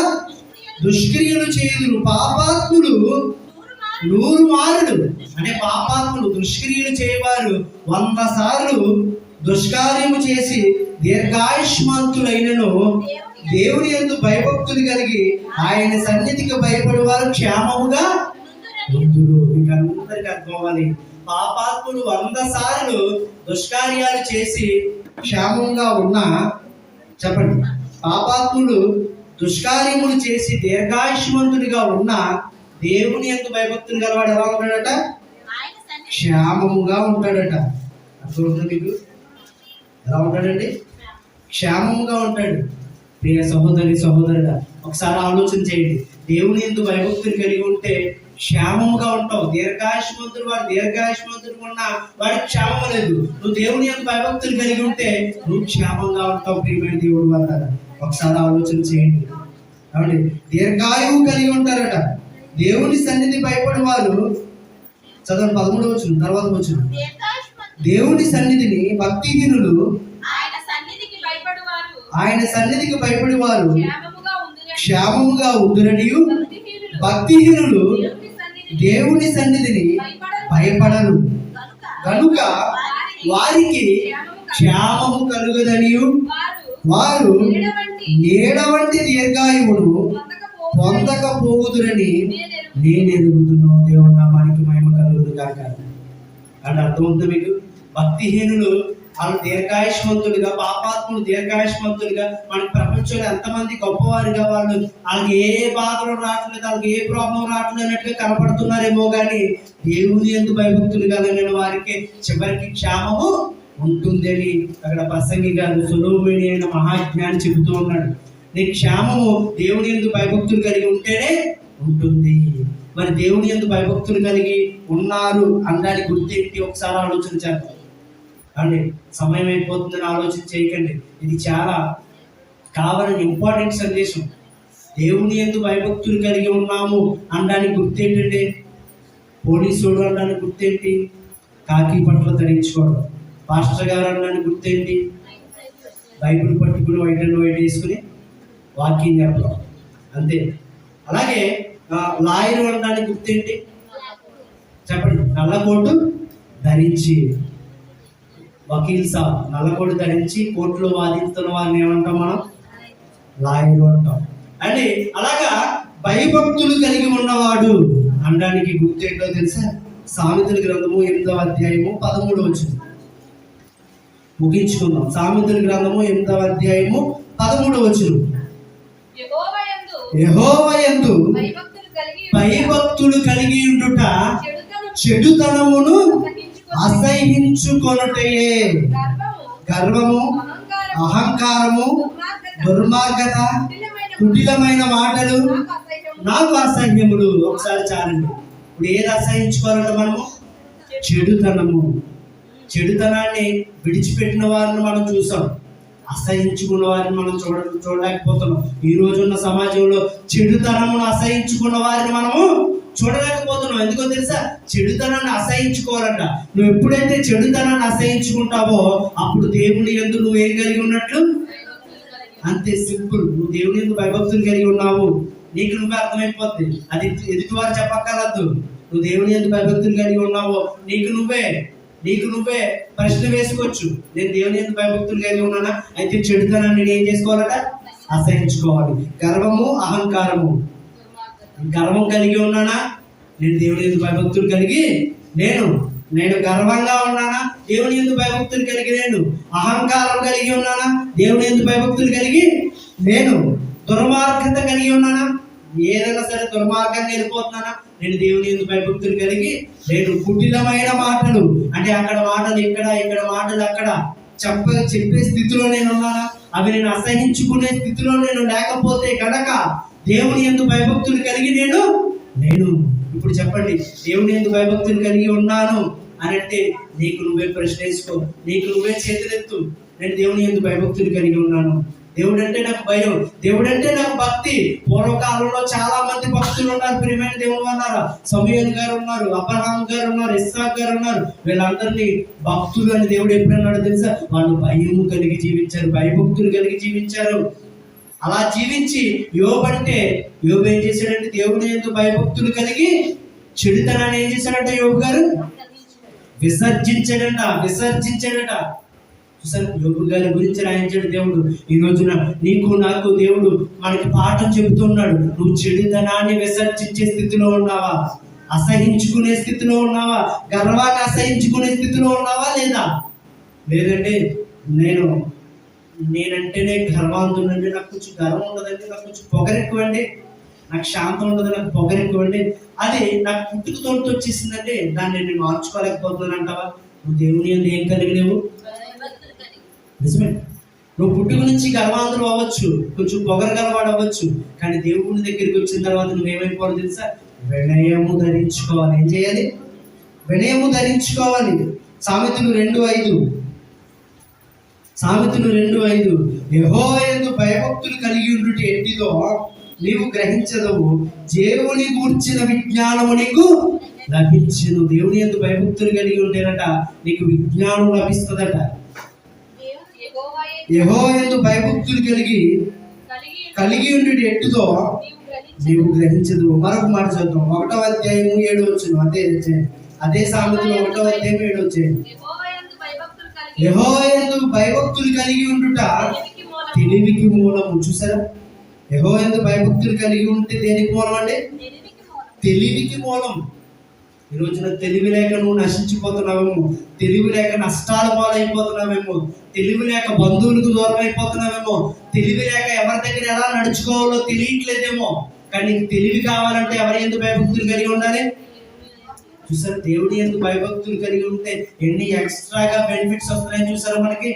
దుష్క్రియలు చేయుదురు. పాపాత్ములు 100 మారులు, అంటే పాపాత్ములు దుష్క్రియలు చేయవారు 100 సార్లు దుష్కార్యము చేసి దీర్ఘాయుష్మంతులైనను దేవుని యందు భయభక్తులు కలిగి ఆయన సన్నిధికి భయపడే వారు క్షేమముగా ఉందురు. మీకు అందరికి అర్థం అవ్వాలి. పాపాత్ములు 100 సార్లు దుష్కార్యాలు చేసి క్షేమంగా ఉన్నా, చెప్పండి, పాపాత్ములు దుష్కార్యములు చేసి దీర్ఘాయుష్మంతుడిగా ఉన్న దేవుని యందు భయభక్తులు గలవాడు ఎలా ఉంటాడట, క్షేమముగా ఉంటాడట. అర్థమవుతుంది మీకు? ఎలా ఉంటాడండి? క్షేమముగా ఉంటాడు. ప్రియ సహోదరి సహోదరుడా, ఒకసారి ఆలోచన చేయండి. దేవుని యందు భయభక్తులు కలిగి ఉంటే క్షేమముగా ఉంటావు. దీర్ఘాయుష్మంతుడు వాడు దీర్ఘాయుష్మంతుడు ఉన్నా వాడికి క్షేమం లేదు. నువ్వు దేవుని యందు భయభక్తులు కలిగి ఉంటే నువ్వు క్షేమంగా ఉంటావు. ప్రియమైన దేవుడు వల్ల ఒకసారి ఆలోచన చేయండి. కాబట్టి దీర్ఘాయువు కలిగి ఉంటారట. దేవుని సన్నిధి భయపడే వారు, చదవండి 13వ వచనం, తర్వాత వచనం, దేవుని సన్నిధిని భక్తిహీనులు ఆయన సన్నిధికి భయపడే వారు క్షేమముగా ఉందురనియు భక్తిహీనులు దేవుని సన్నిధిని భయపడరు కనుక వారికి క్షేమము కలుగదనియు వారు నీడ వంటి దీర్ఘాయువును పొందకపోదురని నేను ఎరుగుతున్నాను. దేవుని నామానికి మహిమ కలుగును గాక. అంటే అర్థమవుతుంది మీకు? భక్తిహీనులు వాళ్ళు దీర్ఘాయుష్మంతులుగా, పాపాత్ములు దీర్ఘాయుష్మంతులుగా, మన ప్రపంచంలో ఎంతమంది గొప్పవారుగా వాళ్ళకి ఏ బాధలు రావట్లేదు, వాళ్ళకి ఏ ప్రాబ్లం రావట్లేదు అన్నట్టుగా కనపడుతున్నారేమో కానీ దేవుని యందు భయభక్తులు కలిగిన వారికి చివరికి క్షేమము ఉంటుందని అక్కడ ప్రసంగి గారు సొలొమోను అయిన మహాజ్ఞాని చెబుతూ ఉన్నాడు. నీ క్షేమము దేవుని యందు భయభక్తులు కలిగి ఉంటేనే ఉంటుంది. మరి దేవుని యందు భయభక్తులు కలిగి ఉన్నారు అనడానికి గుర్తేంటి? ఒకసారి ఆలోచన చేద్దాం. అంటే సమయం అయిపోతుందని ఆలోచన చేయకండి. ఇది చాలా కావాలని ఇంపార్టెంట్ సందేశం. దేవుని యందు భయభక్తులు కలిగి ఉన్నాము అనడానికి గుర్తేంటంటే, పోలీసుడు అనడానికి గుర్తేంటి? కాకి బట్టలు ధరించుకోవడం. పాస్టర్ గారు అనడానికి గుర్తేంటి? బైబిల్ పట్టుకుని వైట్ అండ్ వైట్ వేసుకుని వాకింగ్ చెప్పడం, అంతే. అలాగే లాయర్ అనడానికి గుర్తేంటి? చెప్పండి. నల్లకోటు ధరించి, వకీల్ సాబ్ నల్లకోటు ధరించి కోర్టులో వాదిస్తున్న వారిని ఏమంటాం మనం? లాయర్ అంటాం. అంటే అలాగా భయభక్తులు కలిగి ఉన్నవాడు అనడానికి గుర్తేంటో తెలుసా? సామెతల గ్రంథము 8వ అధ్యాయము 13వ వచనం. ముగించుకుందాం. సామెతల గ్రంథము 8వ అధ్యాయము 13వ వచనం. యెహోవా యందు భయభక్తులు కలిగి ఉండుట చెడుతనమును అసహించుకొనుటయే. గర్వము, అహంకారము, దుర్మార్గత, కుటిలమైన మాటలు నాకు అసహ్యములు. ఒకసారి చాలండి. ఇప్పుడు ఏది అసహించుకోవాలంటే మనము? చెడుతనము. చెడుతనాన్ని విడిచిపెట్టిన వారిని మనం చూసాం, అసహించుకున్న వారిని మనం చూడలేకపోతున్నాం. ఈ రోజున్న సమాజంలో చెడుతనమును అసహించుకున్న వారిని మనము చూడలేకపోతున్నాం. ఎందుకో తెలుసా? చెడుతనాన్ని అసహించుకోవాలంట. నువ్వు ఎప్పుడైతే చెడుతనాన్ని అసహించుకుంటావో అప్పుడు దేవుని యందు నువ్వేం కలిగి ఉన్నట్లు? అంతే, సింపుల్. నువ్వు దేవుని యందు భయభక్తులు కలిగి ఉన్నావు, నీకు నువ్వే అర్థమైపోతుంది. అది ఎదుటి వారు చెప్పక్కర్లేదు. నువ్వు దేవుని యందు భయభక్తులు కలిగి ఉన్నావు, నీకు నువ్వే ప్రశ్న వేసుకోవచ్చు. నేను దేవుని యందు భయభక్తులు కలిగి ఉన్నానా? అయితే చెడుతనాన్ని నేను ఏం చేసుకోవాలట? అసహించుకోవాలి. గర్వము, అహంకారము. గర్వం కలిగి ఉన్నానా? నేను దేవుని యందు భయభక్తులు కలిగి నేను గర్వంగా ఉన్నానా? దేవుని యందు భయభక్తులు కలిగి నేను. అహంకారం కలిగి ఉన్నానా? దేవుని యందు భయభక్తులు కలిగి నేను. దుర్మార్గత కలిగి ఉన్నానా? ఏదైనా సరే దుర్మార్గంగా వెళ్ళిపోతున్నానా? నేను దేవుని యందు భయభక్తులు కలిగి నేను. కుటిలమైన మాటలు, అంటే అక్కడ మాటలు ఇక్కడ, ఇక్కడ మాటలు అక్కడ చెప్పే స్థితిలో నేను ఉన్నానా? అవి నేను అసహించుకునే స్థితిలో నేను లేకపోతే కనుక దేవుని యందు భయభక్తులు కలిగి నేను. ఇప్పుడు చెప్పండి, దేవుని యందు భయభక్తులు కలిగి ఉన్నాను అని అంటే నీకు నువ్వే ప్రశ్న వేసుకో, నీకు నువ్వే చేతులెత్తు. నేను దేవుని యందు భయభక్తులు కలిగి ఉన్నాను. దేవుడు అంటే నాకు భయం, దేవుడు అంటే నాకు భక్తి. పూర్వకాలంలో చాలా మంది భక్తులు ఉన్నారు, ప్రియమైన దేవుడు అన్నారు. సమూయేలు గారు ఉన్నారు, అబ్రహాం గారు ఉన్నారు, ఇస్సాకు గారు ఉన్నారు. వీళ్ళందరినీ భక్తులు అని దేవుడు ఎప్పుడన్నాడో తెలుసా? వాళ్ళు భయము కలిగి జీవించారు, భయభక్తులు కలిగి జీవించారు. అలా జీవించి యోబు అంటే, యోబు ఏం చేశాడంటే దేవుని యందు భయభక్తులు కలిగి చెడుతనాన్ని ఏం చేశాడంట యోబు గారు? విసర్జించాడట. చూసారు, యోబు గారి గురించి రాయించాడు దేవుడు. ఈ రోజున నీకు నాకు దేవుడు మనకి పాఠం చెబుతున్నాడు. నువ్వు చెడుతనాన్ని విసర్జించే స్థితిలో ఉన్నావా? అసహించుకునే స్థితిలో ఉన్నావా? గర్వాన్ని అసహించుకునే స్థితిలో ఉన్నావా లేదా? లేదంటే నేనంటేనే గర్వాంతునండి, నాకు కొంచెం గర్వం ఉండదండి, నాకు కొంచెం పొగరెక్కువండి, నాకు శాంతం ఉండదు, నాకు పొగరెక్కువండి, అది నాకు పుట్టుకతో వచ్చేసిందంటే దాన్ని నేను మార్చుకోలేకపోతున్నాను అంటావా? నువ్వు దేవుని యందు ఏం కలిగి లేవు? నిజమే. నువ్వు పుట్టుక నుంచి గర్వాంతులు అవ్వచ్చు, కొంచెం పొగరు గలవాడు అవ్వచ్చు, కానీ దేవుని దగ్గరికి వచ్చిన తర్వాత నువ్వేమైపోవాలి తెలుసా? వినయము ధరించుకోవాలి. ఏం చేయాలి? వినయము ధరించుకోవాలి. సామెతలు 2:5 యెహోవా యందు భయభక్తులు కలిగి ఉండుట ఎట్టిదో నీవు గ్రహించదవు, దేవుని గూర్చిన విజ్ఞానము నీకు లభించును. దేవుని యందు భయభక్తులు కలిగి ఉంటేనట నీకు విజ్ఞానం లభిస్తుందట. యెహోవా యందు భయభక్తులు కలిగి ఉండుట ఎట్టిదో నీవు గ్రహించదు. మరొక మాట చదువు, 1వ అధ్యాయము 7వ వచనం. అదే సామెతలు 1వ అధ్యాయం 7వ వచనం. యెహోవా యందు భయభక్తులు కలిగి ఉండుట తెలివికి మూలము. చూసారా? యెహోవా యందు భయభక్తులు కలిగి ఉంటే దేనికి మూలం అండి? తెలివికి మూలం. ఈ రోజున తెలివి లేక నువ్వు నశించిపోతున్నావేమో, తెలివి లేక నష్టాల పాలైపోతున్నావేమో, తెలివి లేక బంధువులకు దూరం అయిపోతున్నావేమో, తెలివి లేక ఎవరి దగ్గర ఎలా నడుచుకోవాలో తెలియట్లేదేమో. కానీ నీకు తెలివి కావాలంటే ఎవరి యందు భయభక్తులు కలిగి ఉండాలి? చూసారు, దేవుని యందు భయభక్తులు కలిగి ఉంటే ఎన్ని ఎక్స్ట్రాగా బెనిఫిట్స్ వస్తున్నాయని చూసారా మనకి?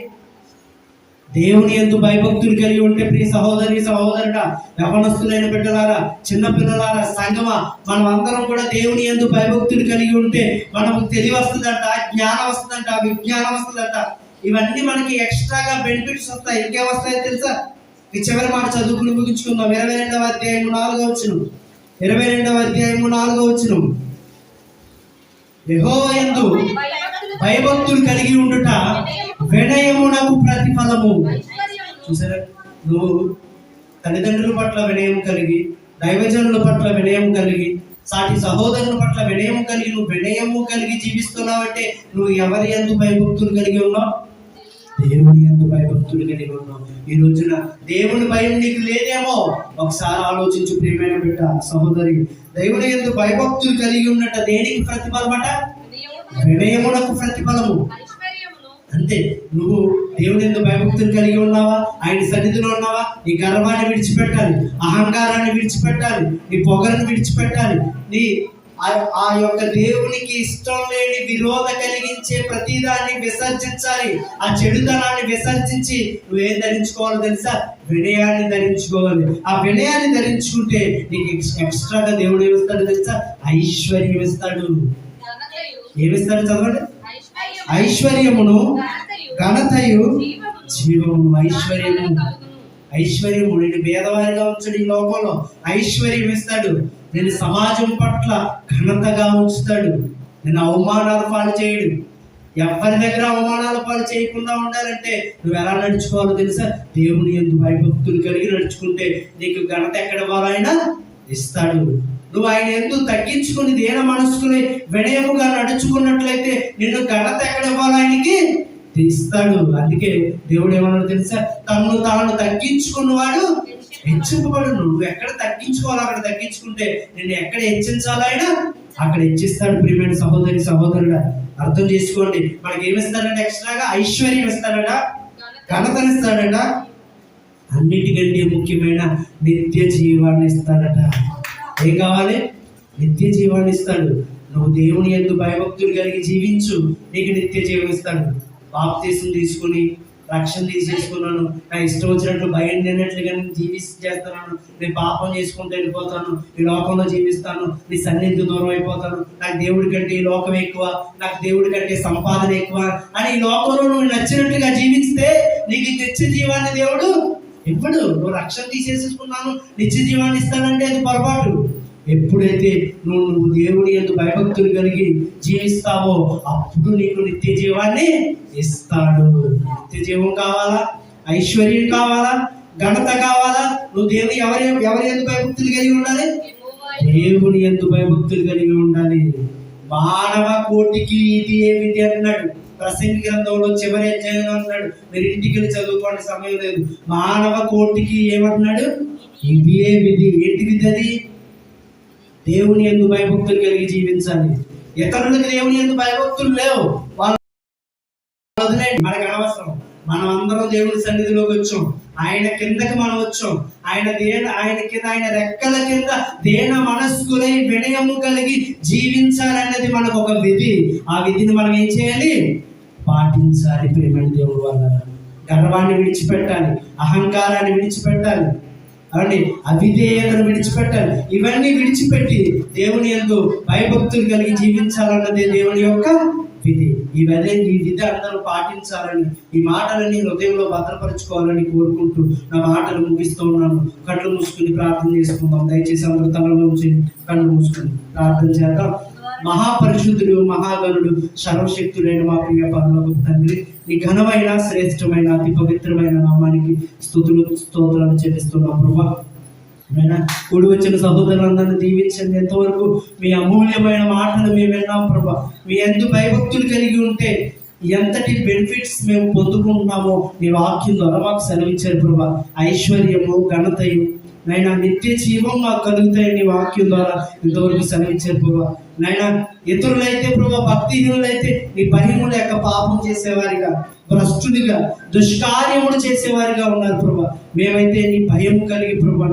దేవుని యందు భయభక్తులు కలిగి ఉంటే ప్రియ సహోదరుడా, యవనస్తులైన బిడ్డలారా, చిన్న పిల్లలారా, సంగమా, మనం అందరం కూడా దేవుని యందు భయభక్తులు కలిగి ఉంటే మనకు తెలివి వస్తుందంట, జ్ఞానం వస్తుందంట, విజ్ఞానం వస్తుందంట. ఇవన్నీ మనకి ఎక్స్ట్రాగా బెనిఫిట్స్ వస్తాయి. ఇంకేం వస్తాయో తెలుసా? ఈ చివరి మాట చదువుకుని ముగించుకుందాం. 22వ అధ్యాయము 4వ వచనం. 22వ అధ్యాయము 4వ వచనం. యెహోవా యందు భయభక్తులు కలిగి ఉండుట వినయమునకు ప్రతిఫలము. చూసారా? నువ్వు తల్లిదండ్రుల పట్ల వినయం కలిగి, దైవజనుల పట్ల వినయం కలిగి, సాటి సహోదరుల పట్ల వినయం కలిగి, నువ్వు వినయము కలిగి జీవిస్తున్నావంటే నువ్వు ఎవరి యందు భయభక్తులు కలిగి ఉన్నావు? దేవుని యందు భయభక్తులు కలిగి ఉన్నావు. ఈ రోజున దేవుని భయం నీకు లేదేమో. ఒకసారి ఆలోచించు ప్రియమైన బిడ్డ, సహోదరి. దేవుని యందు భయభక్తులు కలిగి ఉన్నట్ట దేనికి ప్రతిఫలమట? వినయమునకు ప్రతిఫలము. అంతే. నువ్వు దేవుని యందు భయభక్తులు కలిగి ఉన్నావా? ఆయన సన్నిధిలో ఉన్నావా? నీ గర్వాన్ని విడిచిపెట్టాలి, అహంకారాన్ని విడిచిపెట్టాలి, నీ పొగరుని విడిచిపెట్టాలి, నీ ఆ యొక్క దేవునికి ఇష్టం లేని విరోధ కలిగించే ప్రతిదాన్ని విసర్జించాలి. ఆ చెడుతనాన్ని విసర్జించి నువ్వేం ధరించుకోవాలో తెలుసా? వినయాన్ని ధరించుకోవాలి. ఆ వినయాన్ని ధరించుకుంటే నీకు ఎక్స్ట్రాగా దేవుడు ఏమిస్తాడు తెలుసా? ఐశ్వర్యం ఇస్తాడు. ఏమిస్తాడు? చదవండి. ఐశ్వర్యమును, ఘనతయు, జీవమును. ఐశ్వర్యము నేను పేదవారిగా ఉంచడు. ఈ లోకంలో ఐశ్వర్యం ఇస్తాడు. నేను సమాజం పట్ల ఘనతగా ఉంచుతాడు. నేను అవమానాల పాలు చేయడు. ఎవరి దగ్గర అవమానాల పాలు చేయకుండా ఉండాలంటే నువ్వు ఎలా నడుచుకోవాలో తెలుసా? దేవుని యందు భయభక్తులు కలిగి నడుచుకుంటే నీకు ఘనత ఎక్కడ వాళ్ళైనా ఇస్తాడు. నువ్వు ఆయన యందు తగ్గించుకుని దేన మనసుకుని వినయముగా నడుచుకున్నట్లయితే నిన్ను ఘనత ఎక్కడ ఇవ్వాలి? ఆయనకి ఇస్తాడు. అందుకే దేవుడు ఏమన్నాడు తెలుసా? తన్ను తాను తగ్గించుకున్నవాడు హెచ్చింపబడు. నువ్వు ఎక్కడ తగ్గించుకోవాలో అక్కడ తగ్గించుకుంటే నిన్ను ఎక్కడ హెచ్చించాలో ఆయన అక్కడ హెచ్చిస్తాడు. ప్రియమైన సహోదరుడా, అర్థం చేసుకోండి. మనకి ఏమిస్తాడంట? ఎక్స్ట్రాగా ఐశ్వర్యం ఇస్తాడట, ఘనతనిస్తాడట, అన్నిటికంటే ముఖ్యమైన నిత్య జీవాన్ని ఇస్తాడట. ఏం కావాలి? నిత్య జీవాన్ని ఇస్తాడు. నువ్వు దేవుని యందు భయభక్తులు కలిగి జీవించు, నీకు నిత్య జీవం ఇస్తాడు. బాప్తీసం తీసుకుని రక్షణ తీసేసుకున్నాను, నా ఇష్టం వచ్చినట్లు భయం లేనట్లుగా నేను చేస్తున్నాను, నేను పాపం చేసుకుంటూ వెళ్ళిపోతాను, ఈ లోకంలో జీవిస్తాను, నీ సన్నిధికి దూరం అయిపోతాను, నాకు దేవుడి కంటే ఈ లోకం ఎక్కువ, నాకు దేవుడి కంటే సంపాదన ఎక్కువ అని ఈ లోకంలో నువ్వు నచ్చినట్లుగా జీవిస్తే నీకు నిత్య జీవాన్ని దేవుడు ఇప్పుడు నువ్వు రక్షణ తీసేసుకున్నాను నిత్య జీవాన్ని ఇస్తానంటే అది పొరపాటు. ఎప్పుడైతే నువ్వు దేవుని యందు భయభక్తులు కలిగి జీవిస్తావో అప్పుడు నీకు నిత్య జీవాన్ని ఇస్తాడు. నిత్య జీవం కావాలా, ఐశ్వర్యం కావాలా, ఘనత కావాలా? నువ్వు దేవుని ఎవరి యందు భయభక్తులు కలిగి ఉండాలి? దేవుని యందు భయభక్తులు కలిగి ఉండాలి. మానవ కోటికి ఇది ఏ విధి అన్నాడు ప్రసంగి గ్రంథంలో చివరి అధ్యాయంలో అన్నాడు. మీరు ఇంటికి వెళ్ళి చదువుకోండి, సమయం లేదు. మానవ కోటికి ఏమంటున్నాడు? ఇది ఏ విధి. ఏంటి విధి అది? దేవుని యందు భయభక్తులు కలిగి జీవించాలి. ఇతరులకు దేవుని యందు భయభక్తులు లేవు, వాళ్ళు వదిలేండి, మనకు అనవసరం. మనం అందరం దేవుని సన్నిధిలోకి వచ్చాం, ఆయన కిందకి మనం వచ్చాం. ఆయన కింద, ఆయన రెక్కల కింద దేన మనస్కులై వినయము కలిగి జీవించాలన్నది మనకు ఒక విధి. ఆ విధిని మనం ఏం చేయాలి? పాటించాలి. ప్రేమ దేవుడు వల్ల గర్వాన్ని విడిచిపెట్టాలి, అహంకారాన్ని విడిచిపెట్టాలి, అవండి అవిధేయతను విడిచిపెట్టాలి. ఇవన్నీ విడిచిపెట్టి దేవుని యందు భయభక్తులు కలిగి జీవించాలన్నదే దేవుని యొక్క విధి. ఈ విధి అందరూ పాటించాలని, ఈ మాటలని హృదయంలో భద్రపరచుకోవాలని కోరుకుంటూ నా మాటలు ముగిస్తూ ఉన్నాను. కళ్ళు మూసుకుని ప్రార్థన చేసుకుందాం. దయచేసి అందరూ తలలో ఉంచి కళ్ళు మూసుకుని ప్రార్థన చేద్దాం. మహాపరిశుద్ధుడు, మహాగణుడు, సర్వశక్తుడైన మా ప్రియ పరలోకపు తండ్రి, నీ ఘనమైన, శ్రేష్టమైన, అతి పవిత్రమైన నామానికి స్తుతులు స్తోత్రాలు చెల్లిస్తున్నాం ప్రభా. కూడి వచ్చిన సహోదరులందరినీ దీవించండి. ఎంతవరకు మీ అమూల్యమైన మాటలు మేము విన్నాం ప్రభా. మీ యందు భయభక్తులు కలిగి ఉంటే ఎంతటి బెనిఫిట్స్ మేము పొందుకుంటున్నామో నీ వాక్యం ద్వారా మాకు సెలవిచ్చారు ప్రభా. ఐశ్వర్యము, ఘనతయు, నైనా నిత్య జీవం మాకు కలుగుతాయని వాక్యం ద్వారా ఇంతవరకు సెలవిచ్చారు ప్రభా. నైనా ఇతరులైతే ప్రభా, భక్తిహీనులైతే నీ భయము లేక పాపం చేసేవారిగా, భ్రష్టుడిగా, దుష్కార్యములు చేసేవారిగా ఉన్నారు ప్రభా. మేమైతే నీ భయం కలిగి ప్రభా,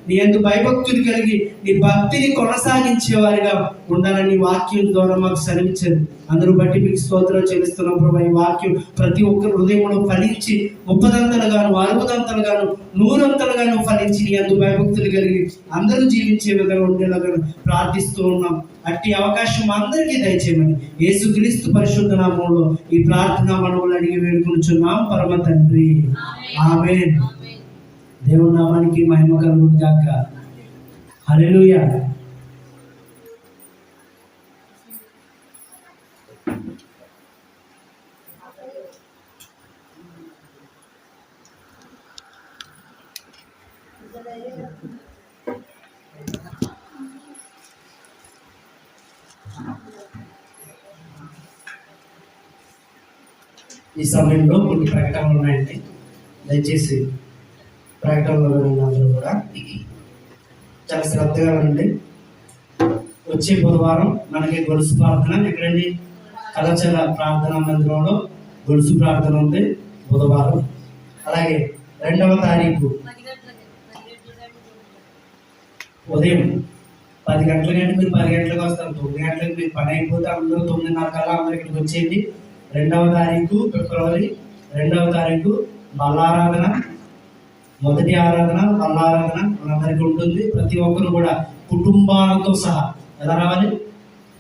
నీ యందు భయభక్తులు కలిగి నీ భక్తిని కొనసాగించేవారిగా ఉండాలని వాక్యం ద్వారా మాకు సెలవిచ్చారు. అందరూ బట్టి మీకు స్తోత్రాలు చెల్లిస్తున్నాం ప్రభా. ఈ వాక్యం ప్రతి ఒక్కరి హృదయంలో ఫలించి 30 60 100 ఫలించి నీ యందు భయభక్తులు కలిగి అందరూ జీవించే విధంగా ఉండేలాగా ప్రార్థిస్తూ ఉన్నాం. అట్టి అవకాశం అందరికీ దయచేయమని యేసుక్రీస్తు పరిశుద్ధ నామములో ఈ ప్రార్థన మనవులు అడిగి వేడుకొనుచున్నాం పరమ తండ్రి. ఆమేన్. దేవుని నామానికి మహిమ కలుగును గాక. హల్లెలూయా. ఈ సమయంలో కొన్ని ప్రకటనలు ఉన్నాయండి. దయచేసి ప్రకటనలో అందరూ కూడా చాలా శ్రద్ధగా ఉండండి. వచ్చే బుధవారం మనకి గొలుసు ప్రార్థన ఎక్కడండి? కళాచార ప్రార్థనా మందిరంలో గొలుసు ప్రార్థన ఉంది బుధవారం. అలాగే 2వ తారీఖు ఉదయం 10 గంటల మీరు 10 గంటలకు వస్తారు. 9 గంటలకు మీకు పని అయిపోతే అందరూ 9:30 కల్లా అందరూ ఇక్కడికి వచ్చేయండి. 2వ తారీఖు ఫిబ్రవరి 2వ తారీఖు బల్లారాధన, మొదటి ఆరాధన బల్లారాధన మనందరికీ ఉంటుంది. ప్రతి ఒక్కరు కూడా కుటుంబాలతో సహా ఎలా రావాలి?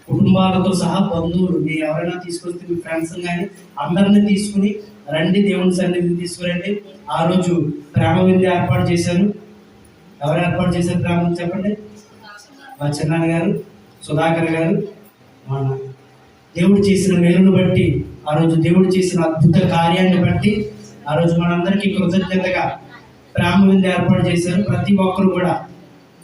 కుటుంబాలతో సహా, బంధువులు మీ ఎవరైనా తీసుకొస్తే మీ ఫ్రెండ్స్ కానీ అందరినీ తీసుకుని రండి, దేవుని సన్నిధిని తీసుకురండి. ఆ రోజు ప్రేమ విందు ఏర్పాటు చేశారు. ఎవరు ఏర్పాటు చేశారు ప్రేమ? చెప్పండి. మా చిన్నాన్న గారు, సుధాకర్ గారు. మన దేవుడు చేసిన మేలును బట్టి, ఆ రోజు దేవుడు చేసిన అద్భుత కార్యాన్ని బట్టి ఆ రోజు మనందరికీ కృతజ్ఞతగా ప్రేమ విందు ఏర్పాటు చేశారు. ప్రతి ఒక్కరు కూడా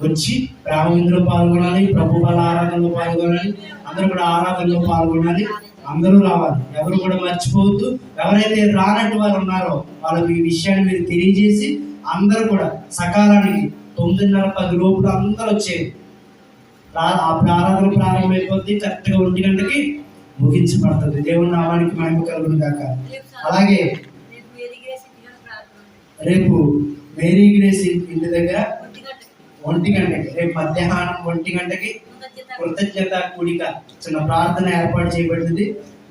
వచ్చి ప్రేమ విందులో పాల్గొనాలి, ప్రభు బల ఆరాధనలో పాల్గొనాలి, అందరూ కూడా ఆరాధనలో పాల్గొనాలి. అందరూ రావాలి, ఎవరు కూడా మర్చిపోవద్దు. ఎవరైతే రానట్టు వారు ఉన్నారో వాళ్ళకి ఈ విషయాన్ని మీరు తెలియజేసి అందరూ కూడా సకాలానికి 9:30 10 లోపల అందరూ వచ్చేది. అప్పుడు ఆరాధన ప్రారంభమైపోద్ది. కరెక్ట్గా 1 గంటకి ముగించబడుతుంది. దేవుని నామానికి మహిమ కలుగును గాక. అలాగే రేపు మేరీ గ్రేస్ ఇంటి దగ్గర 1 గంటకి, రేపు మధ్యాహ్నం 1 గంటకి కృతజ్ఞత కూడిక చిన్న ప్రార్థన ఏర్పాటు చేయబడింది.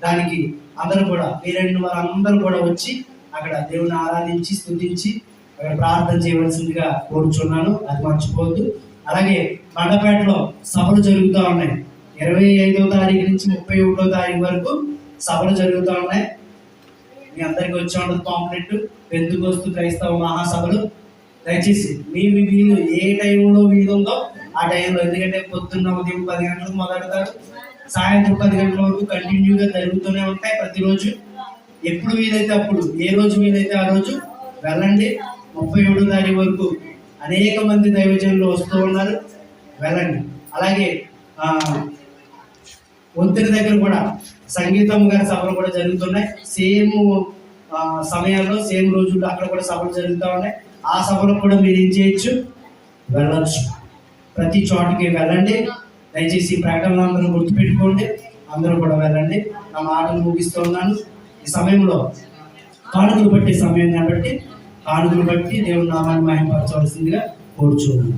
దానికి అందరూ కూడా మీరైన వారందరూ కూడా వచ్చి అక్కడ దేవుని ఆరాధించి స్తుతించి అక్కడ ప్రార్థన చేయవలసిందిగా కోరుచున్నాను. అది మర్చిపోవద్దు. అలాగే బండపేటలో సభలు జరుగుతూ ఉన్నాయి. 25వ తారీఖు నుంచి 31వ తారీఖు వరకు సభలు జరుగుతూ ఉన్నాయి. మీ అందరికి వచ్చి ఉండదు పాంప్లెట్. పెంతుకోస్తు క్రైస్తవ మహాసభలు దయచేసి మీ మీ వీలు ఏ టైంలో వీలు ఉందో ఆ టైంలో, ఎందుకంటే పొద్దున్న ఉదయం 10 గంటలకు మొదలెడతారు, సాయంత్రం 10 గంటల వరకు కంటిన్యూగా జరుగుతూనే ఉంటాయి ప్రతిరోజు. ఎప్పుడు వీలైతే అప్పుడు, ఏ రోజు వీలైతే ఆ రోజు వెళ్ళండి. 37వ తారీఖు వరకు అనేక మంది దైవజనులు వస్తూ ఉన్నారు, వెళ్ళండి. అలాగే ఒంతిరి దగ్గర కూడా సంగీతం గారి సభలు కూడా జరుగుతున్నాయి. సేమ్ సమయాల్లో, సేమ్ రోజుల్లో అక్కడ కూడా సభలు జరుగుతూ ఉన్నాయి. ఆ సభలకు కూడా మీరు ఏం చేయొచ్చు, వెళ్ళచ్చు. ప్రతి చోటకి వెళ్ళండి. దయచేసి ఈ ప్రకటనలు అందరూ గుర్తుపెట్టుకోండి, అందరూ కూడా వెళ్ళండి. నా మాటలు ముగిస్తూ ఉన్నాను. ఈ సమయంలో కానుకలు బట్టి సమయం కాబట్టి కానుకలు బట్టి దేవుని నామాన్ని మహిమపరచవలసిందిగా కోరుచున్నాను.